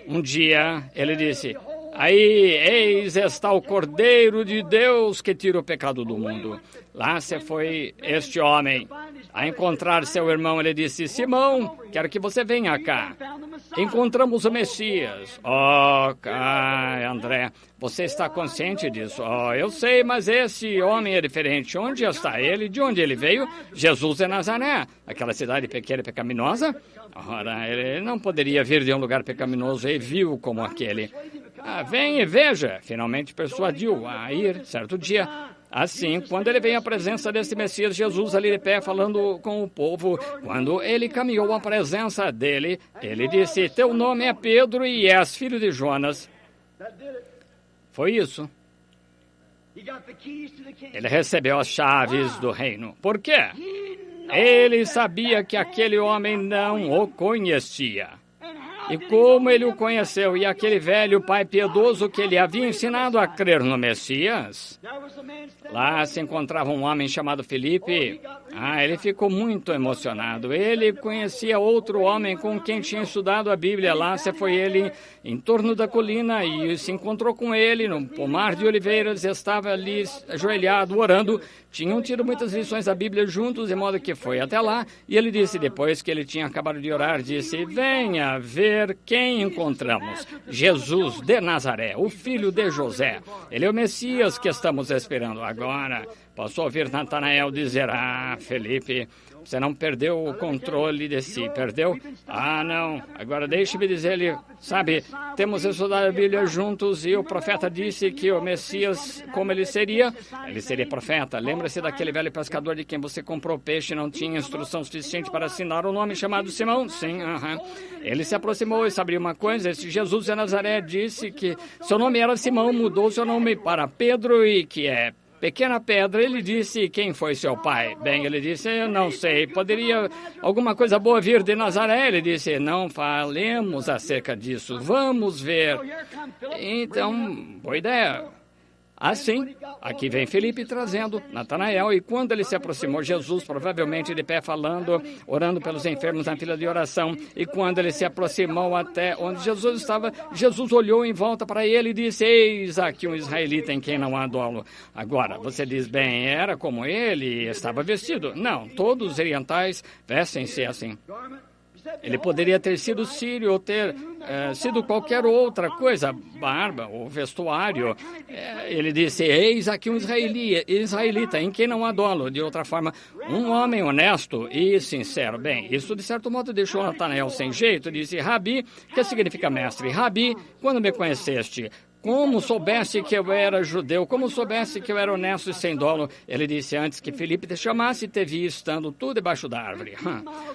Um dia, ele disse, aí, eis está o Cordeiro de Deus que tira o pecado do mundo. Lá se foi este homem a encontrar seu irmão. Ele disse, Simão, quero que você venha cá. Encontramos o Messias. André, você está consciente disso? Eu sei, mas esse homem é diferente. Onde está ele? De onde ele veio? Jesus de Nazaré, aquela cidade pequena e pecaminosa. Ora, ele não poderia vir de um lugar pecaminoso e vil como aquele. Vem e veja. Finalmente persuadiu a ir, certo dia. Assim, quando ele veio à presença desse Messias, Jesus ali de pé falando com o povo, quando ele caminhou à presença dele, ele disse, teu nome é Pedro e és filho de Jonas. Foi isso. Ele recebeu as chaves do reino. Por quê? Ele sabia que aquele homem não o conhecia. E como ele o conheceu, e aquele velho pai piedoso que ele havia ensinado a crer no Messias, lá se encontrava um homem chamado Filipe. Ele ficou muito emocionado. Ele conhecia outro homem com quem tinha estudado a Bíblia. Lá se foi ele em torno da colina e se encontrou com ele no pomar de oliveiras. Estava ali ajoelhado, orando. Tinham tido muitas lições da Bíblia juntos, de modo que foi até lá. E ele disse, depois que ele tinha acabado de orar, disse, venha ver ver quem encontramos. Jesus de Nazaré, o filho de José. Ele é o Messias que estamos esperando. Agora, posso ouvir Natanael dizer, Felipe, você não perdeu o controle de si, perdeu? Não. Agora deixe-me dizer-lhe, sabe, temos estudado a Bíblia juntos e o profeta disse que o Messias, como ele seria profeta. Lembra-se daquele velho pescador de quem você comprou peixe e não tinha instrução suficiente para assinar o nome chamado Simão? Sim, Ele se aproximou e sabia uma coisa, esse Jesus de Nazaré disse que seu nome era Simão, mudou seu nome para Pedro e que é pequena pedra. Ele disse, quem foi seu pai? Bem, ele disse, eu não sei, poderia alguma coisa boa vir de Nazaré? Ele disse, não falemos acerca disso, vamos ver. Então, boa ideia. Assim, aqui vem Felipe trazendo Natanael, e quando ele se aproximou, Jesus, provavelmente de pé falando, orando pelos enfermos na fila de oração, e quando ele se aproximou até onde Jesus estava, Jesus olhou em volta para ele e disse, eis aqui um israelita em quem não há dolo. Agora, você diz, bem, era como ele estava vestido? Não, todos os orientais vestem-se assim. Ele poderia ter sido sírio ou ter sido qualquer outra coisa, barba ou vestuário. Ele disse, eis aqui um israelita em quem não há dolo. De outra forma, um homem honesto e sincero. Bem, isso de certo modo deixou Natanael sem jeito. Disse, Rabi, que significa mestre. Rabi, quando me conheceste? Como soubesse que eu era judeu? Como soubesse que eu era honesto e sem dolo? Ele disse antes que Felipe te chamasse e te vi estando tu debaixo da árvore.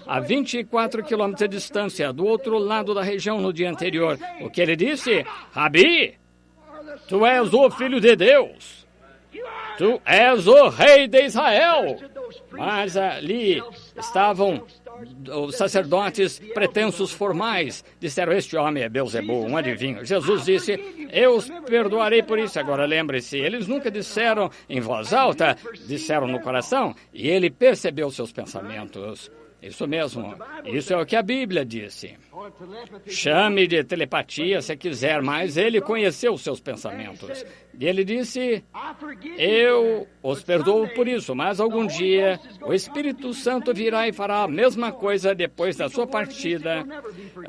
A 24 quilômetros de distância, do outro lado da região no dia anterior. O que ele disse? Rabi, tu és o filho de Deus. Tu és o rei de Israel. Mas ali estavam os sacerdotes pretensos formais. Disseram, este homem é Belzebu, um adivinho. Jesus disse, eu os perdoarei por isso. Agora lembre-se, eles nunca disseram em voz alta, disseram no coração, e ele percebeu seus pensamentos. Isso mesmo, isso é o que a Bíblia disse. Chame de telepatia se quiser, mas ele conheceu os seus pensamentos. E ele disse, eu os perdoo por isso, mas algum dia o Espírito Santo virá e fará a mesma coisa depois da sua partida.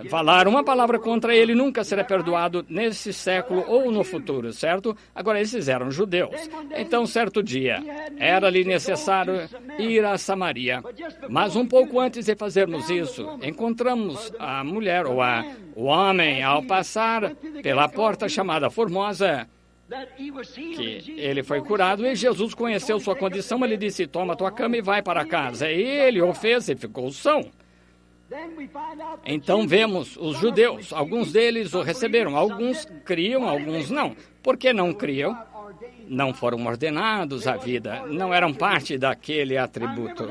Falar uma palavra contra ele nunca será perdoado nesse século ou no futuro, certo? Agora, esses eram judeus. Então, certo dia, era-lhe necessário ir a Samaria. Mas um pouco antes de fazermos isso, encontramos a mulher ou o homem ao passar pela porta chamada Formosa, que ele foi curado e Jesus conheceu sua condição. Ele disse, toma tua cama e vai para casa. E ele o fez e ficou são. Então vemos os judeus, alguns deles o receberam, alguns criam, alguns não. Por que não criam? Não foram ordenados à vida, não eram parte daquele atributo.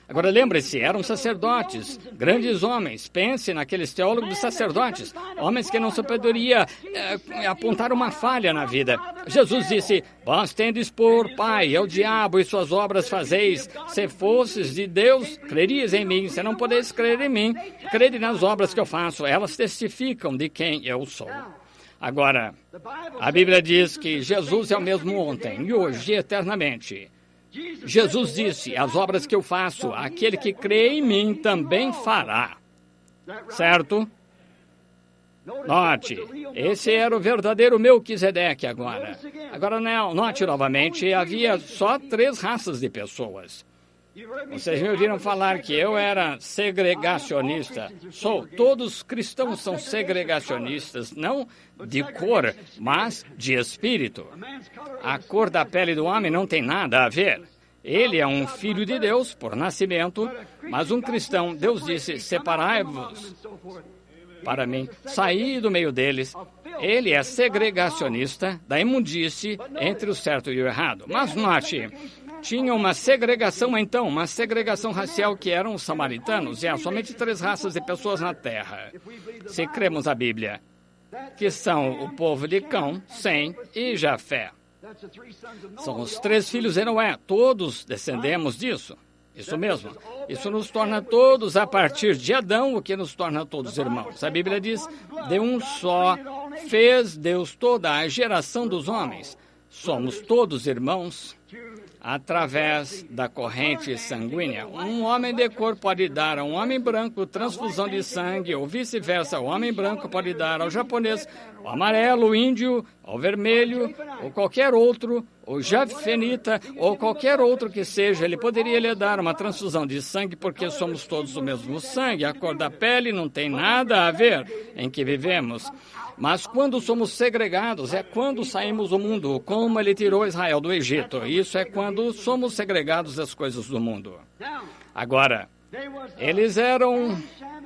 Agora lembre-se, eram sacerdotes, grandes homens. Pense naqueles teólogos sacerdotes, homens que não se poderia apontar uma falha na vida. Jesus disse, vós tendes por pai, é o diabo e suas obras fazeis. Se fosses de Deus, crerias em mim. Se não podeis crer em mim, crede nas obras que eu faço. Elas testificam de quem eu sou. Agora, a Bíblia diz que Jesus é o mesmo ontem e hoje e eternamente. Jesus disse, as obras que eu faço, aquele que crê em mim também fará. Certo? Note, esse era o verdadeiro Melquisedeque agora. Agora, note novamente, havia só 3 raças de pessoas. Vocês me ouviram falar que eu era segregacionista. Todos cristãos são segregacionistas, não de cor, mas de espírito. A cor da pele do homem não tem nada a ver. Ele é um filho de Deus por nascimento, mas um cristão, Deus disse, separai-vos para mim, saí do meio deles. Ele é segregacionista da imundície entre o certo e o errado. Mas note, tinha uma segregação então, uma segregação racial que eram os samaritanos, e há somente 3 raças de pessoas na terra. Se cremos a Bíblia, que são o povo de Cão, Sem e Jafé. São os 3 filhos de Noé, todos descendemos disso. Isso mesmo. Isso nos torna todos, a partir de Adão, o que nos torna todos irmãos. A Bíblia diz, de um só fez Deus toda a geração dos homens. Somos todos irmãos através da corrente sanguínea. Um homem de cor pode dar a um homem branco transfusão de sangue, ou vice-versa. O homem branco pode dar ao japonês o amarelo, o índio, o vermelho, ou qualquer outro, o jafenita, ou qualquer outro que seja. Ele poderia lhe dar uma transfusão de sangue, porque somos todos o mesmo sangue. A cor da pele não tem nada a ver em que vivemos. Mas quando somos segregados, é quando saímos do mundo, como ele tirou Israel do Egito. Isso é quando somos segregados das coisas do mundo. Agora, eles eram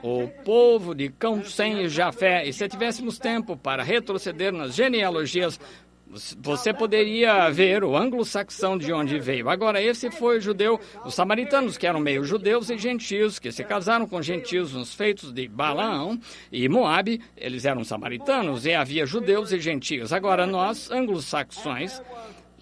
o povo de Cão, Sem e Jafé. E se tivéssemos tempo para retroceder nas genealogias, você poderia ver o anglo-saxão de onde veio. Agora, esse foi o judeu, os samaritanos, que eram meio judeus e gentios, que se casaram com gentios nos feitos de Balaão e Moabe. Eles eram samaritanos e havia judeus e gentios. Agora, nós, anglo-saxões,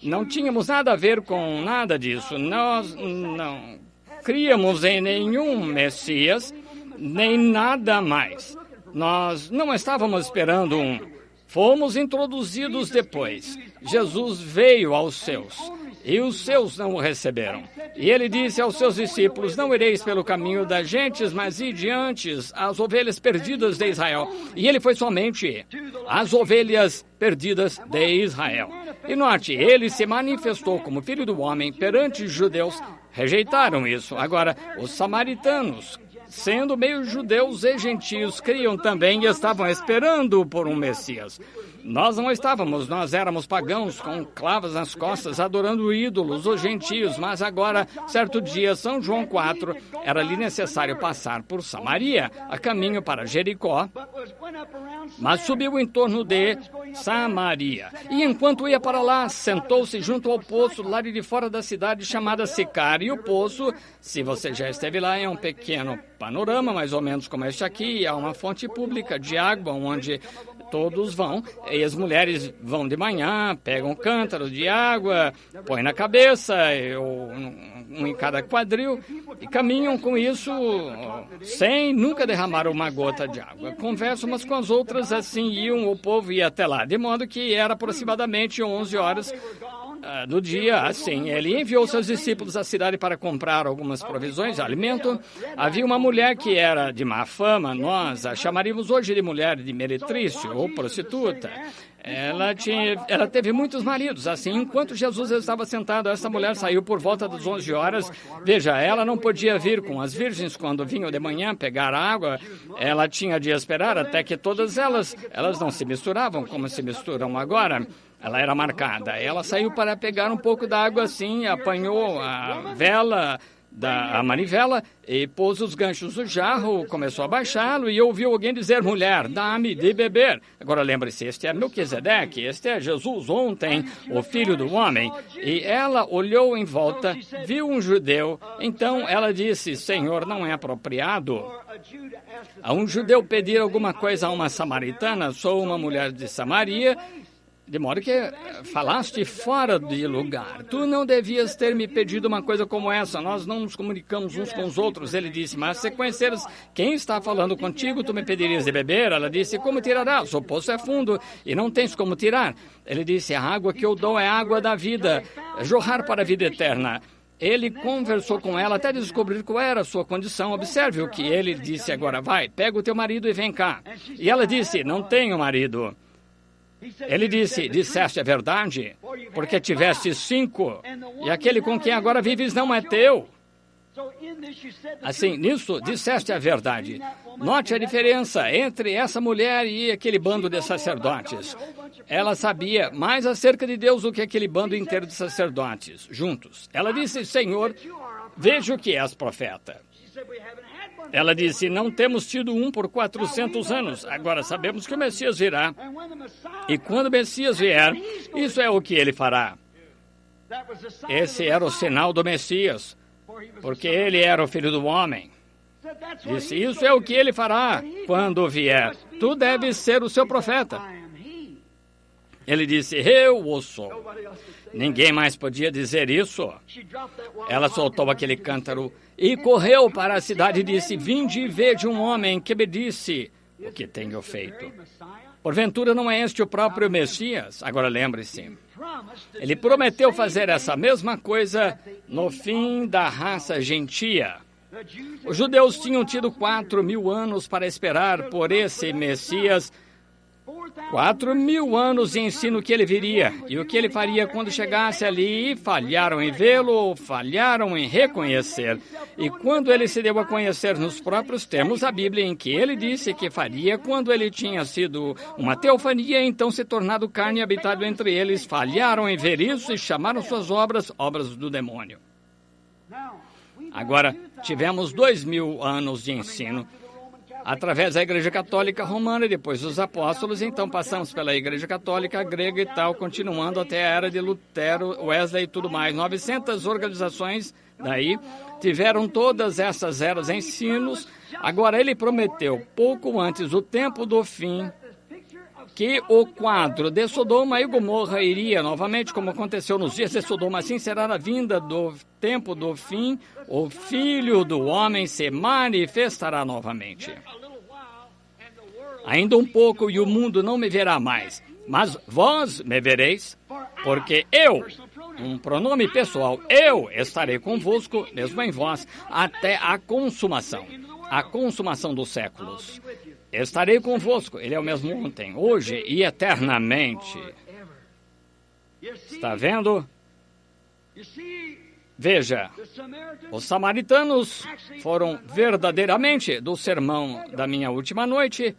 não tínhamos nada a ver com nada disso. Nós não críamos em nenhum Messias, nem nada mais. Nós não estávamos esperando um. Fomos introduzidos depois. Jesus veio aos seus, e os seus não o receberam. E ele disse aos seus discípulos, não ireis pelo caminho das gentes, mas ide antes as ovelhas perdidas de Israel. E ele foi somente as ovelhas perdidas de Israel. E note, ele se manifestou como filho do homem perante os judeus, rejeitaram isso. Agora, os samaritanos, sendo meio judeus e gentios, criam também e estavam esperando por um Messias. Nós não estávamos, nós éramos pagãos com clavos nas costas, adorando ídolos, os gentios, mas agora, certo dia, São João 4, era-lhe necessário passar por Samaria, a caminho para Jericó, mas subiu em torno de Samaria. E enquanto ia para lá, sentou-se junto ao poço, lá de fora da cidade, chamada Sicar. E o poço, se você já esteve lá, é um pequeno panorama, mais ou menos como este aqui, é uma fonte pública de água, onde todos vão, e as mulheres vão de manhã, pegam um cântaro de água, põem na cabeça, um em cada quadril, e caminham com isso sem nunca derramar uma gota de água. Conversam umas com as outras, assim iam, o povo ia até lá, de modo que era aproximadamente 11 horas do dia, assim. Ele enviou seus discípulos à cidade para comprar algumas provisões, alimento. Havia uma mulher que era de má fama, nós a chamaríamos hoje de mulher de meretriz ou prostituta. Ela teve muitos maridos, assim, enquanto Jesus estava sentado, essa mulher saiu por volta das 11 horas. Veja, ela não podia vir com as virgens quando vinham de manhã pegar água. Ela tinha de esperar até que todas elas não se misturavam como se misturam agora. Ela era marcada. Ela saiu para pegar um pouco d'água, assim, apanhou a vela, a manivela, e pôs os ganchos do jarro, começou a baixá-lo e ouviu alguém dizer, mulher, dá-me de beber. Agora lembre-se, este é Melquisedeque, este é Jesus ontem, o filho do homem. E ela olhou em volta, viu um judeu, então ela disse, Senhor, não é apropriado a um judeu pedir alguma coisa a uma samaritana, sou uma mulher de Samaria, de modo que falaste fora de lugar. Tu não devias ter me pedido uma coisa como essa. Nós não nos comunicamos uns com os outros. Ele disse, mas se conheceres quem está falando contigo, tu me pedirias de beber? Ela disse, como tirarás? O poço é fundo e não tens como tirar. Ele disse, a água que eu dou é a água da vida, jorrar para a vida eterna. Ele conversou com ela até descobrir qual era a sua condição. Observe o que ele disse agora. Vai, pega o teu marido e vem cá. E ela disse, não tenho marido. Ele disse, disseste a verdade, porque tiveste 5, e aquele com quem agora vives não é teu. Assim, nisso, disseste a verdade. Note a diferença entre essa mulher e aquele bando de sacerdotes. Ela sabia mais acerca de Deus do que aquele bando inteiro de sacerdotes, juntos. Ela disse, Senhor, vejo que és profeta. Ela disse, não temos tido um por 400 anos. Agora sabemos que o Messias virá. E quando o Messias vier, isso é o que ele fará. Esse era o sinal do Messias, porque ele era o filho do homem. Disse, isso é o que ele fará quando vier. Tu deves ser o seu profeta. Ele disse, eu o sou. Ninguém mais podia dizer isso. Ela soltou aquele cântaro e correu para a cidade e disse, vinde e vede um homem que me disse, o que tenho feito. Porventura não é este o próprio Messias? Agora lembre-se, ele prometeu fazer essa mesma coisa no fim da raça gentia. Os judeus tinham tido 4.000 anos para esperar por esse Messias, 4.000 anos de ensino que ele viria e o que ele faria quando chegasse ali. Falharam em vê-lo, falharam em reconhecer. E quando ele se deu a conhecer nos próprios termos, a Bíblia em que ele disse que faria quando ele tinha sido uma teofania, então se tornado carne e habitado entre eles, falharam em ver isso e chamaram suas obras do demônio. Agora, tivemos 2.000 anos de ensino através da Igreja Católica Romana e depois dos apóstolos, então passamos pela Igreja Católica grega e tal, continuando até a era de Lutero, Wesley e tudo mais. 900 organizações daí tiveram todas essas eras de ensinos. Agora, ele prometeu, pouco antes do tempo do fim, que o quadro de Sodoma e Gomorra iria novamente, como aconteceu nos dias de Sodoma, assim será na vinda do tempo do fim, o Filho do Homem se manifestará novamente. Ainda um pouco e o mundo não me verá mais, mas vós me vereis, porque eu, um pronome pessoal, eu estarei convosco, mesmo em vós, até a consumação dos séculos. Estarei convosco, ele é o mesmo ontem, hoje e eternamente. Está vendo? Veja, os samaritanos foram verdadeiramente do sermão da minha última noite,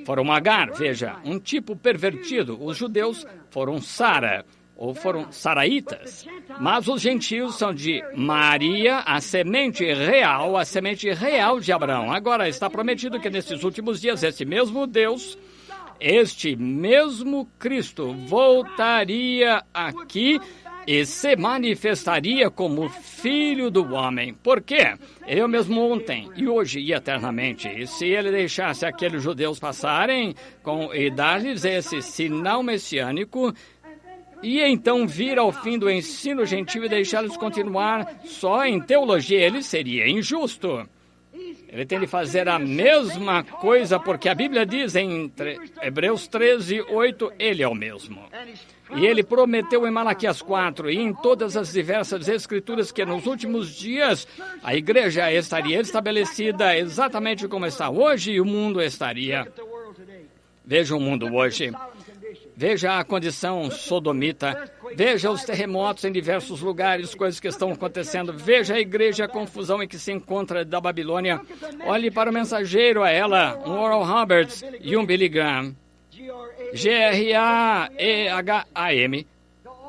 foram Agar, veja, um tipo pervertido. Os judeus foram Sara, ou foram saraitas, mas os gentios são de Maria, a semente real de Abraão. Agora, está prometido que nesses últimos dias, esse mesmo Deus, este mesmo Cristo, voltaria aqui e se manifestaria como Filho do Homem. Por quê? Eu mesmo ontem, e hoje e eternamente. E se ele deixasse aqueles judeus passarem e dar-lhes esse sinal messiânico, e então vir ao fim do ensino gentil e deixá-los continuar só em teologia, ele seria injusto. Ele tem de fazer a mesma coisa, porque a Bíblia diz em Hebreus 13:8, ele é o mesmo. E ele prometeu em Malaquias 4 e em todas as diversas escrituras que nos últimos dias a igreja estaria estabelecida exatamente como está hoje e o mundo estaria. Veja o mundo hoje. Veja a condição sodomita, veja os terremotos em diversos lugares, coisas que estão acontecendo, veja a igreja, a confusão em que se encontra da Babilônia. Olhe para o mensageiro, a ela, um Oral Roberts e um Billy Graham. G-R-A-E-H-A-M.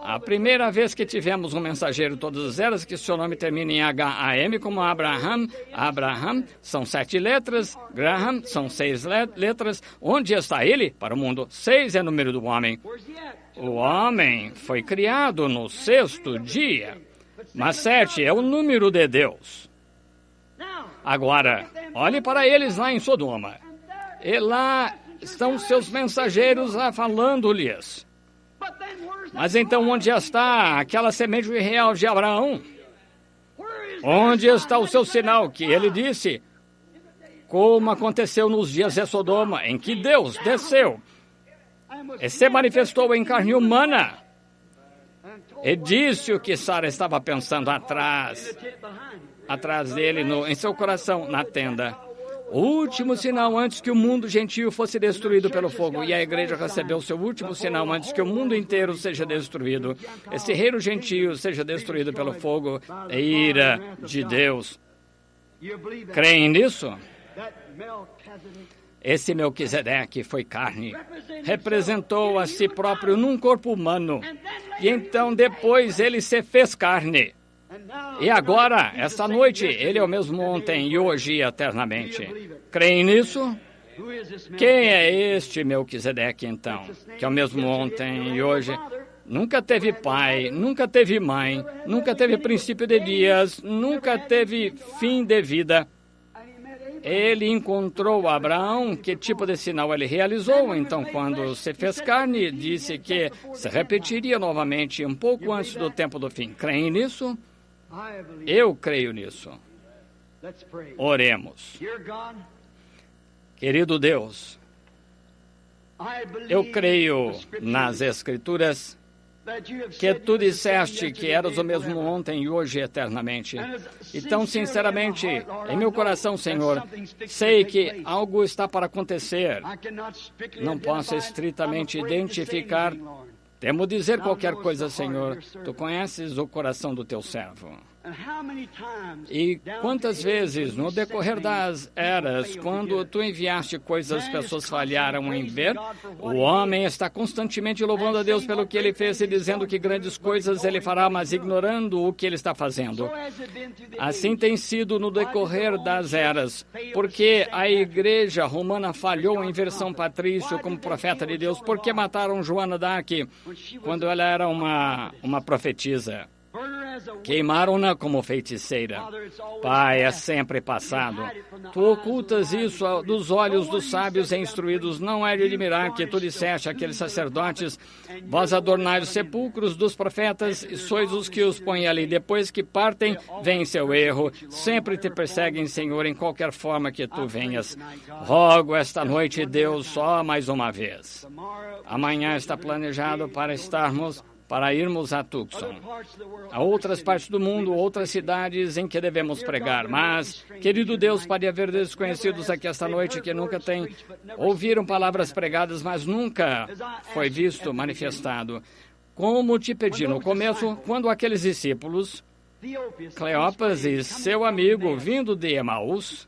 A primeira vez que tivemos um mensageiro, todas as eras, que seu nome termina em H-A-M, como Abraham. Abraham são 7 letras, Graham são 6 letras. Onde está ele? Para o mundo. 6 é o número do homem. O homem foi criado no 6º dia, mas 7 é o número de Deus. Agora, olhe para eles lá em Sodoma. E lá estão seus mensageiros lá falando-lhes. Mas então onde está aquela semente real de Abraão? Onde está o seu sinal que ele disse? Como aconteceu nos dias de Sodoma, em que Deus desceu e se manifestou em carne humana e disse o que Sara estava pensando atrás dele, em seu coração, na tenda. O último sinal antes que o mundo gentil fosse destruído pelo fogo. E a igreja recebeu seu último sinal antes que o mundo inteiro seja destruído. Esse reino gentil seja destruído pelo fogo e ira de Deus. Creem nisso? Esse Melquisedeque foi carne. Representou a si próprio num corpo humano. E então depois ele se fez carne. E agora, esta noite, ele é o mesmo ontem e hoje e eternamente. Creem nisso? Quem é este Melquisedeque, então, que é o mesmo ontem e hoje? Nunca teve pai, nunca teve mãe, nunca teve princípio de dias, nunca teve fim de vida. Ele encontrou Abraão, que tipo de sinal ele realizou? Então, quando se fez carne, disse que se repetiria novamente um pouco antes do tempo do fim. Creem nisso? Eu creio nisso. Oremos. Querido Deus, eu creio nas Escrituras que tu disseste que eras o mesmo ontem e hoje eternamente. Então, sinceramente, em meu coração, Senhor, sei que algo está para acontecer. Não posso estritamente identificar. Temo dizer qualquer coisa, Senhor. Tu conheces o coração do teu servo. E quantas vezes, no decorrer das eras, quando tu enviaste coisas, as pessoas falharam em ver, o homem está constantemente louvando a Deus pelo que ele fez e dizendo que grandes coisas ele fará, mas ignorando o que ele está fazendo. Assim tem sido no decorrer das eras, porque a igreja romana falhou em ver São Patrício como profeta de Deus. Por que mataram Joana d'Arc quando ela era uma profetisa? Queimaram-na como feiticeira. Pai, é sempre passado. Tu ocultas isso dos olhos dos sábios e instruídos. Não é de admirar que tu disseste àqueles sacerdotes: vós adornai os sepulcros dos profetas e sois os que os põem ali. Depois que partem, vem seu erro. Sempre te perseguem, Senhor, em qualquer forma que tu venhas. Rogo esta noite, Deus, só mais uma vez. Amanhã está planejado para irmos a Tucson. Há outras partes do mundo, outras cidades em que devemos pregar. Mas, querido Deus, pode haver desconhecidos aqui esta noite que nunca ouviram palavras pregadas, mas nunca foi visto manifestado. Como te pedi no começo, quando aqueles discípulos, Cleopas e seu amigo, vindo de Emaús,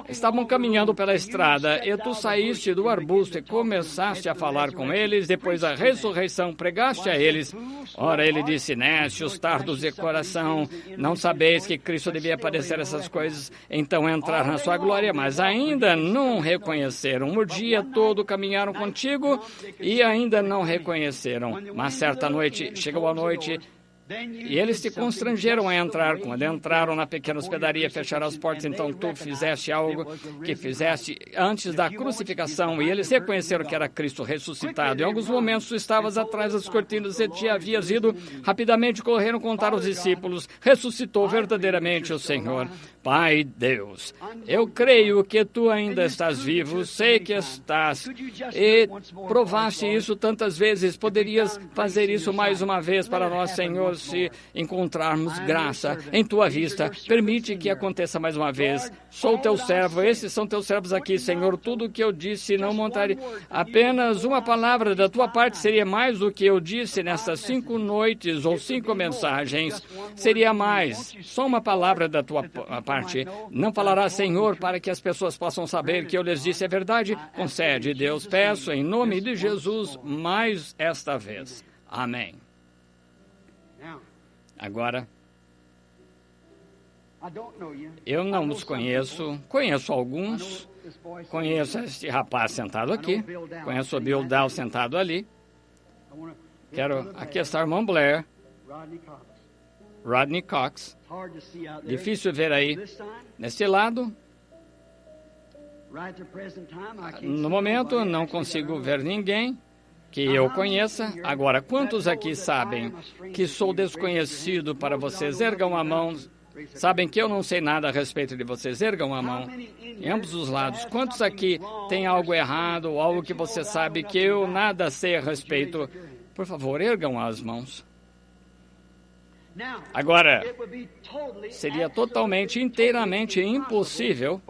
estavam caminhando pela estrada e tu saíste do arbusto e começaste a falar com eles. Depois da ressurreição, pregaste a eles. Ora, ele disse: nécios, tardos de coração, não sabeis que Cristo devia padecer essas coisas, então entrar na sua glória. Mas ainda não reconheceram. O dia todo caminharam contigo e ainda não reconheceram. Mas certa noite, chegou a noite, e eles te constrangeram a entrar. Quando entraram na pequena hospedaria, fecharam as portas. Então tu fizeste algo que fizeste antes da crucificação, e eles reconheceram que era Cristo ressuscitado. Em alguns momentos tu estavas atrás das cortinas e te havias ido. Rapidamente correram contar aos discípulos: ressuscitou verdadeiramente o Senhor. Pai Deus, eu creio que tu ainda estás vivo, sei que estás, e provaste isso tantas vezes. Poderias fazer isso mais uma vez para nós, Senhor, se encontrarmos graça em tua vista. Permite que aconteça mais uma vez. Sou teu servo, esses são teus servos aqui, Senhor. Tudo o que eu disse não montaria. Apenas uma palavra da tua parte seria mais do que eu disse nessas 5 noites ou 5 mensagens. Seria mais. Só uma palavra da tua parte. Não falará, Senhor, para que as pessoas possam saber que eu lhes disse a verdade. Concede, Deus, peço em nome de Jesus mais esta vez. Amém. Agora, eu não os conheço, conheço alguns, conheço este rapaz sentado aqui, conheço o Bill Dow sentado ali. Aqui está o irmão Blair, Rodney Cox. Difícil ver aí, neste lado. No momento, não consigo ver ninguém que eu conheça. Agora, quantos aqui sabem que sou desconhecido para vocês? Ergam a mão. Sabem que eu não sei nada a respeito de vocês? Ergam a mão. Em ambos os lados. Quantos aqui tem algo errado ou algo que você sabe que eu nada sei a respeito? Por favor, ergam as mãos. Agora, seria totalmente, inteiramente impossível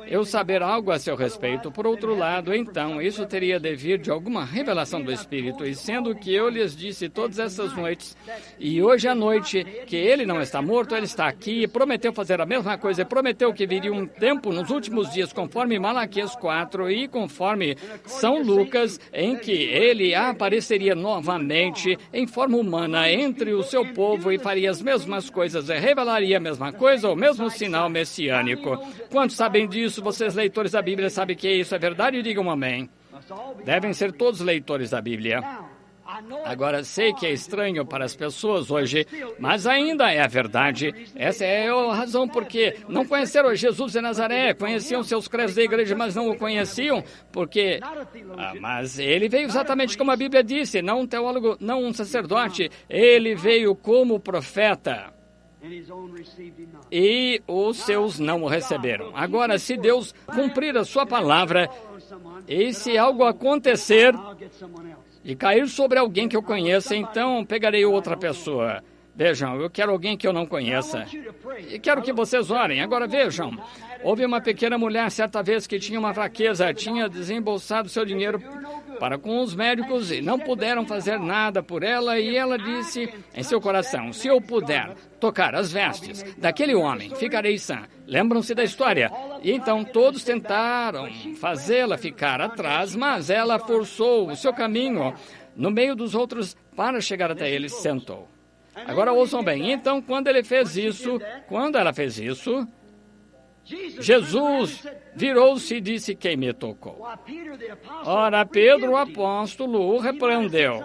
eu saber algo a seu respeito. Por outro lado, então, isso teria de vir de alguma revelação do Espírito. E sendo que eu lhes disse todas essas noites, e hoje à noite, que ele não está morto, ele está aqui, e prometeu fazer a mesma coisa, e prometeu que viria um tempo nos últimos dias, conforme Malaquias 4 e conforme São Lucas, em que ele apareceria novamente em forma humana entre o seu povo e faria as mesmas coisas, revelaria a mesma coisa, o mesmo sinal messiânico. Quantos sabem disso? Vocês, leitores da Bíblia, sabem que isso é verdade? Digam amém. Devem ser todos leitores da Bíblia. Agora, sei que é estranho para as pessoas hoje, mas ainda é a verdade. Essa é a razão porque não conheceram Jesus de Nazaré, conheciam seus credos da igreja, mas não o conheciam, porque... mas ele veio exatamente como a Bíblia disse, não um teólogo, não um sacerdote, ele veio como profeta. e os seus não o receberam. Agora, se Deus cumprir a sua palavra, e se algo acontecer e cair sobre alguém que eu conheça, então pegarei outra pessoa. Vejam, eu quero alguém que eu não conheça. E quero que vocês orem. Agora vejam, houve uma pequena mulher certa vez que tinha uma fraqueza, tinha desembolsado seu dinheiro para com os médicos e não puderam fazer nada por ela, e ela disse em seu coração: se eu puder tocar as vestes daquele homem, ficarei sã. Lembram-se da história? E então todos tentaram fazê-la ficar atrás, mas ela forçou o seu caminho no meio dos outros para chegar até ele e se sentou. Agora ouçam bem, então quando ela fez isso, Jesus virou-se e disse: quem me tocou? Ora, Pedro, o apóstolo, o repreendeu.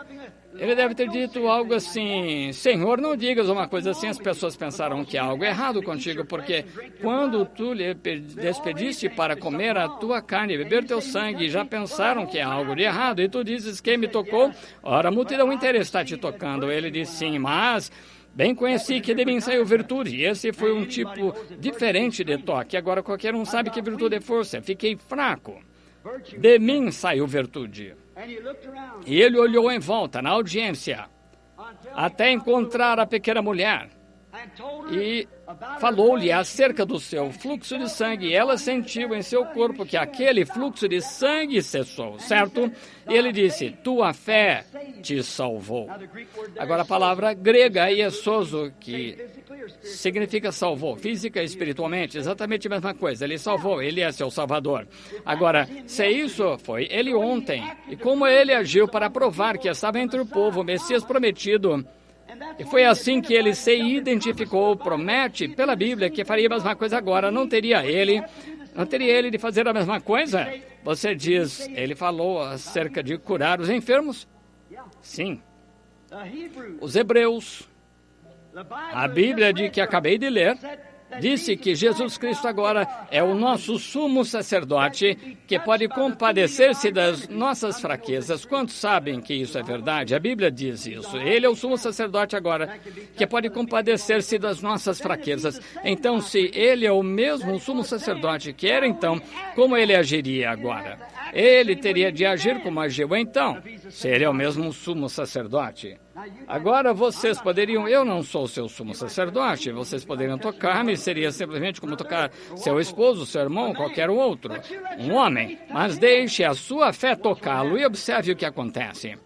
Ele deve ter dito algo assim: Senhor, não digas uma coisa assim. As pessoas pensaram que há algo errado contigo, porque quando tu lhe despediste para comer a tua carne e beber teu sangue, já pensaram que há algo de errado, e tu dizes: quem me tocou? Ora, a multidão inteira está te tocando. Ele disse: sim, mas bem conheci que de mim saiu virtude. Esse foi um tipo diferente de toque. Agora qualquer um sabe que virtude é força. Fiquei fraco. De mim saiu virtude. E ele olhou em volta, na audiência, até encontrar a pequena mulher. E falou-lhe acerca do seu fluxo de sangue. E ela sentiu em seu corpo que aquele fluxo de sangue cessou, certo? E ele disse: tua fé te salvou. Agora a palavra grega iesoso, que significa salvou, física e espiritualmente, exatamente a mesma coisa. Ele salvou, ele é seu salvador. Agora, se isso foi ele ontem, e como ele agiu para provar que estava entre o povo, o Messias prometido, e foi assim que ele se identificou, promete pela Bíblia que faria a mesma coisa agora. Não teria ele de fazer a mesma coisa? Você diz, ele falou acerca de curar os enfermos? Sim. Os hebreus, a Bíblia de que acabei de ler, disse que Jesus Cristo agora é o nosso sumo sacerdote que pode compadecer-se das nossas fraquezas. Quantos sabem que isso é verdade? A Bíblia diz isso. Ele é o sumo sacerdote agora que pode compadecer-se das nossas fraquezas. Então, se ele é o mesmo sumo sacerdote que era então, como ele agiria agora? Ele teria de agir como agiu então, se ele é o mesmo sumo sacerdote. Agora vocês poderiam, eu não sou seu sumo sacerdote, vocês poderiam tocar-me, seria simplesmente como tocar seu esposo, seu irmão, qualquer outro, um homem, mas deixe a sua fé tocá-lo e observe o que acontece.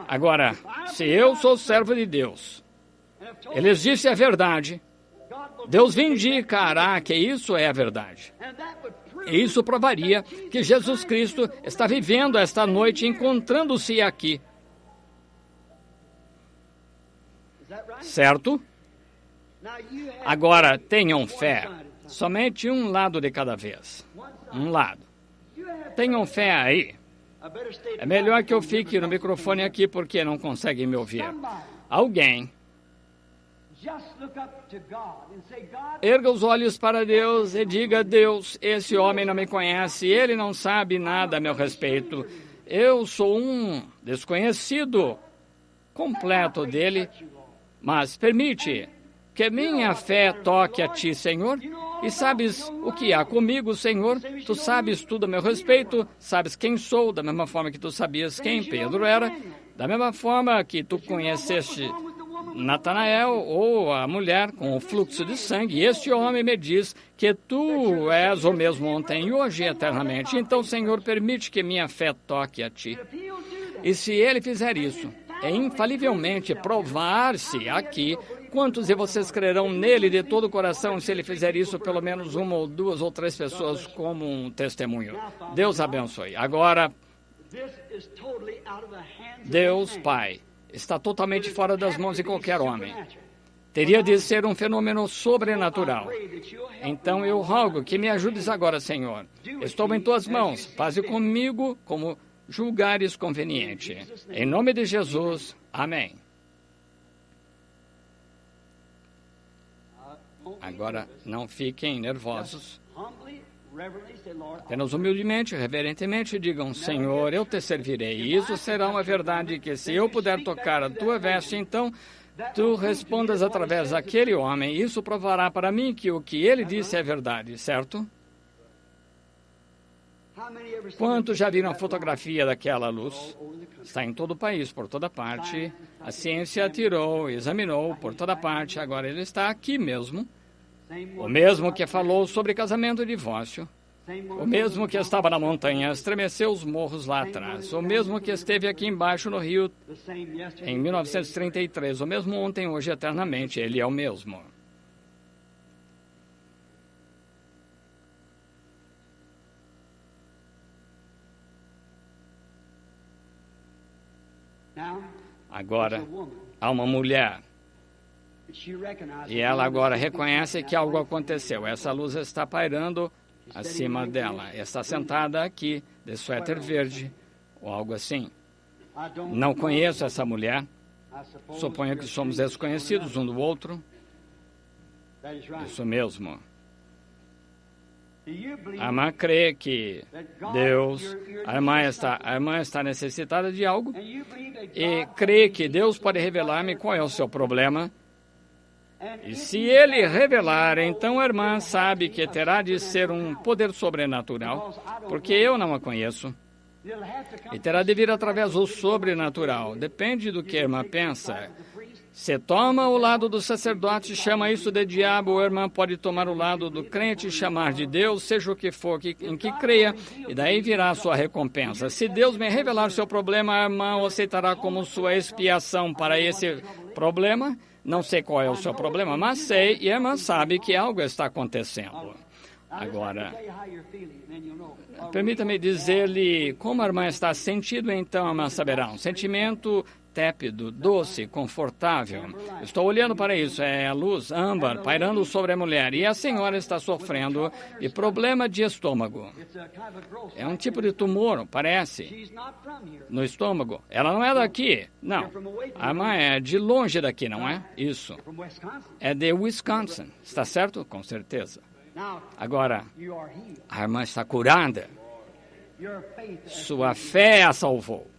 Agora, se eu sou servo de Deus, eles dizem a verdade, Deus vindicará que isso é a verdade. E isso provaria que Jesus Cristo está vivendo esta noite, encontrando-se aqui. Certo? Agora, tenham fé. Somente um lado de cada vez. Um lado. Tenham fé aí. É melhor que eu fique no microfone aqui porque não conseguem me ouvir. Alguém erga os olhos para Deus e diga: Deus, esse homem não me conhece, ele não sabe nada a meu respeito. Eu sou um desconhecido completo dele, mas permite que minha fé toque a ti, Senhor. E sabes o que há comigo, Senhor? Tu sabes tudo a meu respeito, sabes quem sou, da mesma forma que tu sabias quem Pedro era, da mesma forma que tu conheceste Natanael ou a mulher com o fluxo de sangue. E este homem me diz que tu és o mesmo ontem e hoje e eternamente. Então, Senhor, permite que minha fé toque a ti. E se ele fizer isso, é infalivelmente provar-se aqui. Quantos de vocês crerão nele de todo o coração se ele fizer isso, pelo menos uma ou duas ou três pessoas como um testemunho? Deus abençoe. Agora, Deus Pai está totalmente fora das mãos de qualquer homem. Teria de ser um fenômeno sobrenatural. Então eu rogo que me ajudes agora, Senhor. Estou em tuas mãos. Faze comigo como julgares conveniente. Em nome de Jesus. Amém. Agora, não fiquem nervosos. Apenas humildemente, reverentemente, digam: Senhor, eu te servirei. E isso será uma verdade que, se eu puder tocar a tua veste, então tu respondas através daquele homem, isso provará para mim que o que ele disse é verdade, certo? Quantos já viram a fotografia daquela luz? Está em todo o país, por toda parte. A ciência tirou, examinou por toda parte. Agora ele está aqui mesmo. O mesmo que falou sobre casamento e divórcio. O mesmo que estava na montanha, estremeceu os morros lá atrás. O mesmo que esteve aqui embaixo no rio em 1933. O mesmo ontem, hoje, eternamente. Ele é o mesmo. Agora, há uma mulher. E ela agora reconhece que algo aconteceu. Essa luz está pairando acima dela. Está sentada aqui, de suéter verde, ou algo assim. Não conheço essa mulher. Suponho que somos desconhecidos um do outro. Isso mesmo. A irmã crê que Deus, a irmã está necessitada de algo e crê que Deus pode revelar-me qual é o seu problema. E se ele revelar, então a irmã sabe que terá de ser um poder sobrenatural, porque eu não a conheço. E terá de vir através do sobrenatural. Depende do que a irmã pensa. Se toma o lado do sacerdote e chama isso de diabo, a irmã pode tomar o lado do crente e chamar de Deus, seja o que for em que creia, e daí virá a sua recompensa. Se Deus me revelar seu problema, a irmã o aceitará como sua expiação para esse problema. Não sei qual é o seu problema, mas sei, e a irmã sabe que algo está acontecendo. Agora, permita-me dizer-lhe como a irmã está sentindo, então a irmã saberá. Um sentimento tépido, doce, confortável. Estou olhando para isso, é a luz âmbar pairando sobre a mulher. E a senhora está sofrendo de problema de estômago. É um tipo de tumor, parece, no estômago. Ela não é daqui, não. A irmã é de longe daqui, não é? Isso. É de Wisconsin, está certo? Com certeza. Agora, a irmã está curada. Sua fé a salvou.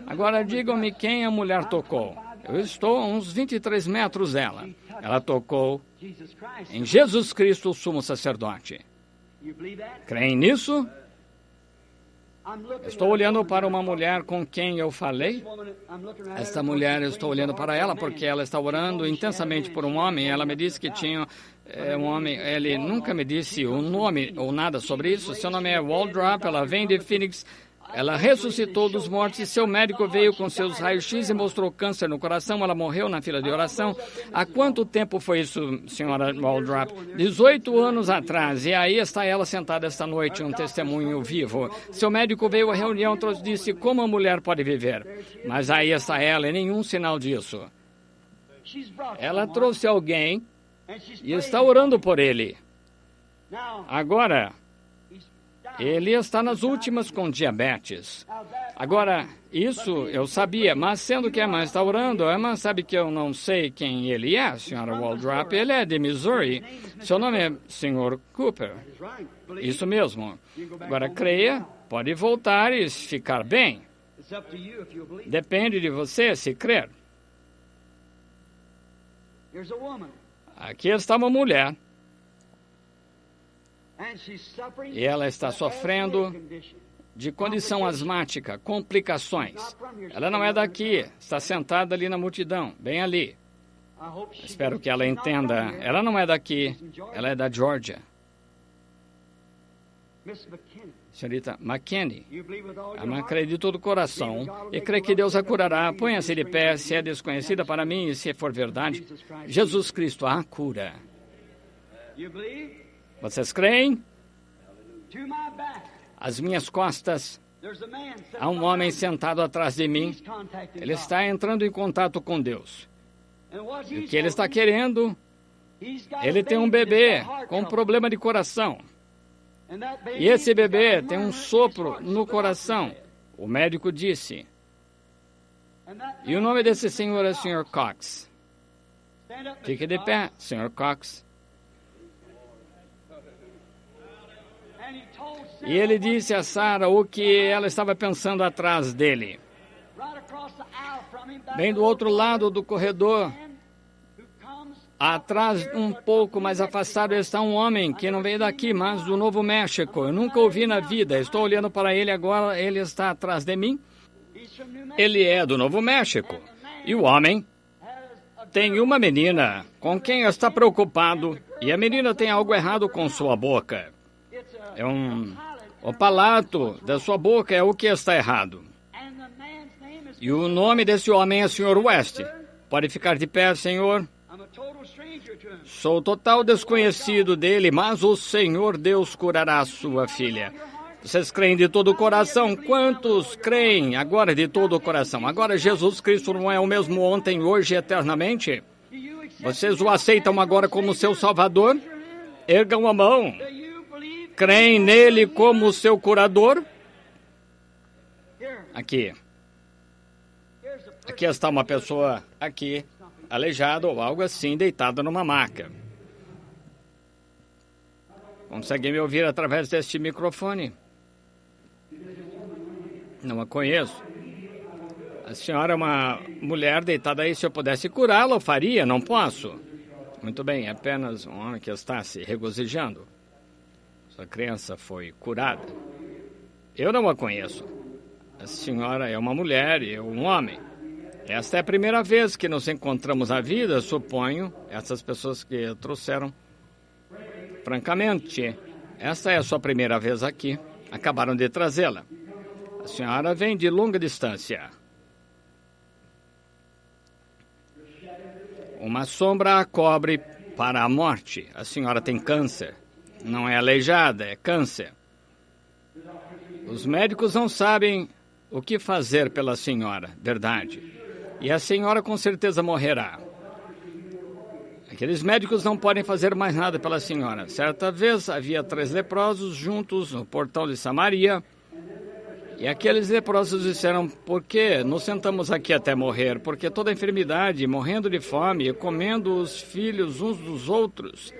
Agora, digam-me quem a mulher tocou. Eu estou a uns 23 metros dela. Ela tocou em Jesus Cristo, o sumo sacerdote. Creem nisso? Estou olhando para uma mulher com quem eu falei. Esta mulher, eu estou olhando para ela porque ela está orando intensamente por um homem. Ela me disse que tinha um homem, ele nunca me disse o nome ou nada sobre isso. Seu nome é Waldrop, ela vem de Phoenix. Ela ressuscitou dos mortos e seu médico veio com seus raios-x e mostrou câncer no coração. Ela morreu na fila de oração. Há quanto tempo foi isso, senhora Waldrop? 18 anos atrás. E aí está ela sentada esta noite, um testemunho vivo. Seu médico veio à reunião e disse como a mulher pode viver. Mas aí está ela e nenhum sinal disso. Ela trouxe alguém e está orando por ele. Agora, ele está nas últimas com diabetes. Agora, isso eu sabia, mas sendo que a irmã está orando, a irmã sabe que eu não sei quem ele é, senhora Waldrop. Ele é de Missouri. Seu nome é Sr. Cooper. Isso mesmo. Agora, creia, pode voltar e ficar bem. Depende de você se crer. Aqui está uma mulher. E ela está sofrendo de condição asmática, complicações. Ela não é daqui, está sentada ali na multidão, bem ali. Espero que ela entenda. Ela não é daqui, ela é da Geórgia. Senhorita McKinney, a irmã crê de todo o coração e crê que Deus a curará. Ponha-se de pé, se é desconhecida para mim e se for verdade. Jesus Cristo a cura. Vocês creem? Às minhas costas, há um homem sentado atrás de mim. Ele está entrando em contato com Deus. E o que ele está querendo? Ele tem um bebê com problema de coração. E esse bebê tem um sopro no coração. O médico disse. E o nome desse senhor é Sr. Cox. Fique de pé, Sr. Cox. E ele disse a Sarah o que ela estava pensando atrás dele. Bem do outro lado do corredor, atrás, um pouco mais afastado, está um homem que não veio daqui, mas do Novo México. Eu nunca o vi na vida. Estou olhando para ele agora, ele está atrás de mim. Ele é do Novo México. E o homem tem uma menina com quem está preocupado. E a menina tem algo errado com sua boca. O palato da sua boca é o que está errado. E o nome desse homem é Sr. West. Pode ficar de pé, senhor. Sou total desconhecido dele, mas o Senhor Deus curará a sua filha. Vocês creem de todo o coração? Quantos creem agora de todo o coração? Agora Jesus Cristo não é o mesmo ontem, hoje e eternamente? Vocês o aceitam agora como seu Salvador? Ergam a mão. Creem nele como seu curador? Aqui. Aqui está uma pessoa aqui, aleijada ou algo assim, deitada numa maca. Consegue me ouvir através deste microfone? Não a conheço. A senhora é uma mulher deitada aí. Se eu pudesse curá-la, eu faria. Não posso. Muito bem, é apenas um homem que está se regozijando. Sua criança foi curada. Eu não a conheço. A senhora é uma mulher e eu um homem. Esta é a primeira vez que nos encontramos na vida, suponho, essas pessoas que trouxeram. Francamente, esta é a sua primeira vez aqui. Acabaram de trazê-la. A senhora vem de longa distância. Uma sombra a cobre para a morte. A senhora tem câncer. Não é aleijada, é câncer. Os médicos não sabem o que fazer pela senhora, verdade. E a senhora com certeza morrerá. Aqueles médicos não podem fazer mais nada pela senhora. Certa vez havia 3 leprosos juntos no portão de Samaria. E aqueles leprosos disseram: por que nos sentamos aqui até morrer? Porque toda enfermidade, morrendo de fome e comendo os filhos uns dos outros.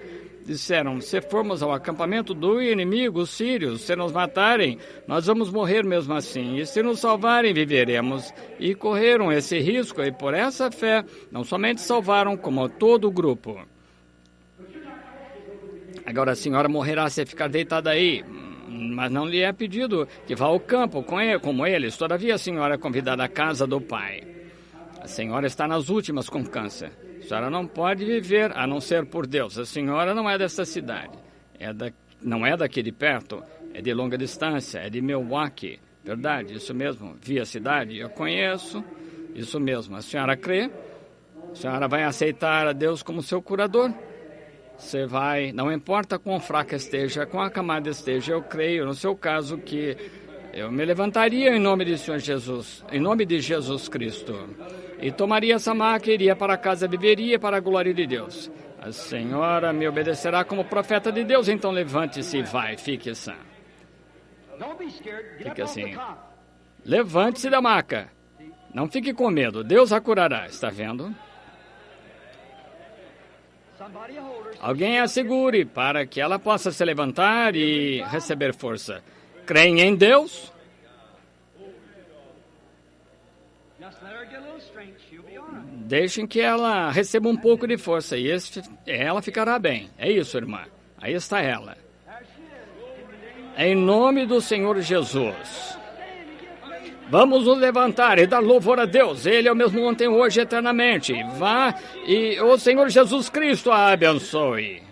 Disseram: se formos ao acampamento do inimigo, os sírios, se nos matarem, nós vamos morrer mesmo assim. E se nos salvarem, viveremos. E correram esse risco, e por essa fé, não somente salvaram, como todo o grupo. Agora a senhora morrerá se ficar deitada aí, mas não lhe é pedido que vá ao campo como eles. Todavia a senhora é convidada à casa do Pai. A senhora está nas últimas com câncer. A senhora não pode viver a não ser por Deus. A senhora não é desta cidade. Não é daqui de perto. É de longa distância. É de Milwaukee. Verdade, isso mesmo. Vi a cidade, eu conheço. Isso mesmo. A senhora crê? A senhora vai aceitar a Deus como seu curador? Você vai, não importa quão fraca esteja, quão acamada esteja, eu creio, no seu caso, que eu me levantaria em nome de Senhor Jesus, em nome de Jesus Cristo, e tomaria essa maca, iria para casa, viveria para a glória de Deus. A senhora me obedecerá como profeta de Deus, então levante-se e vai, fique sã. Fique assim. Levante-se da maca. Não fique com medo, Deus a curará, está vendo? Alguém a segure para que ela possa se levantar e receber força. Creem em Deus? Deixem que ela receba um pouco de força e ela ficará bem. É isso, irmã. Aí está ela. Em nome do Senhor Jesus. Vamos nos levantar e dar louvor a Deus. Ele é o mesmo ontem, hoje, eternamente. Vá e o Senhor Jesus Cristo a abençoe.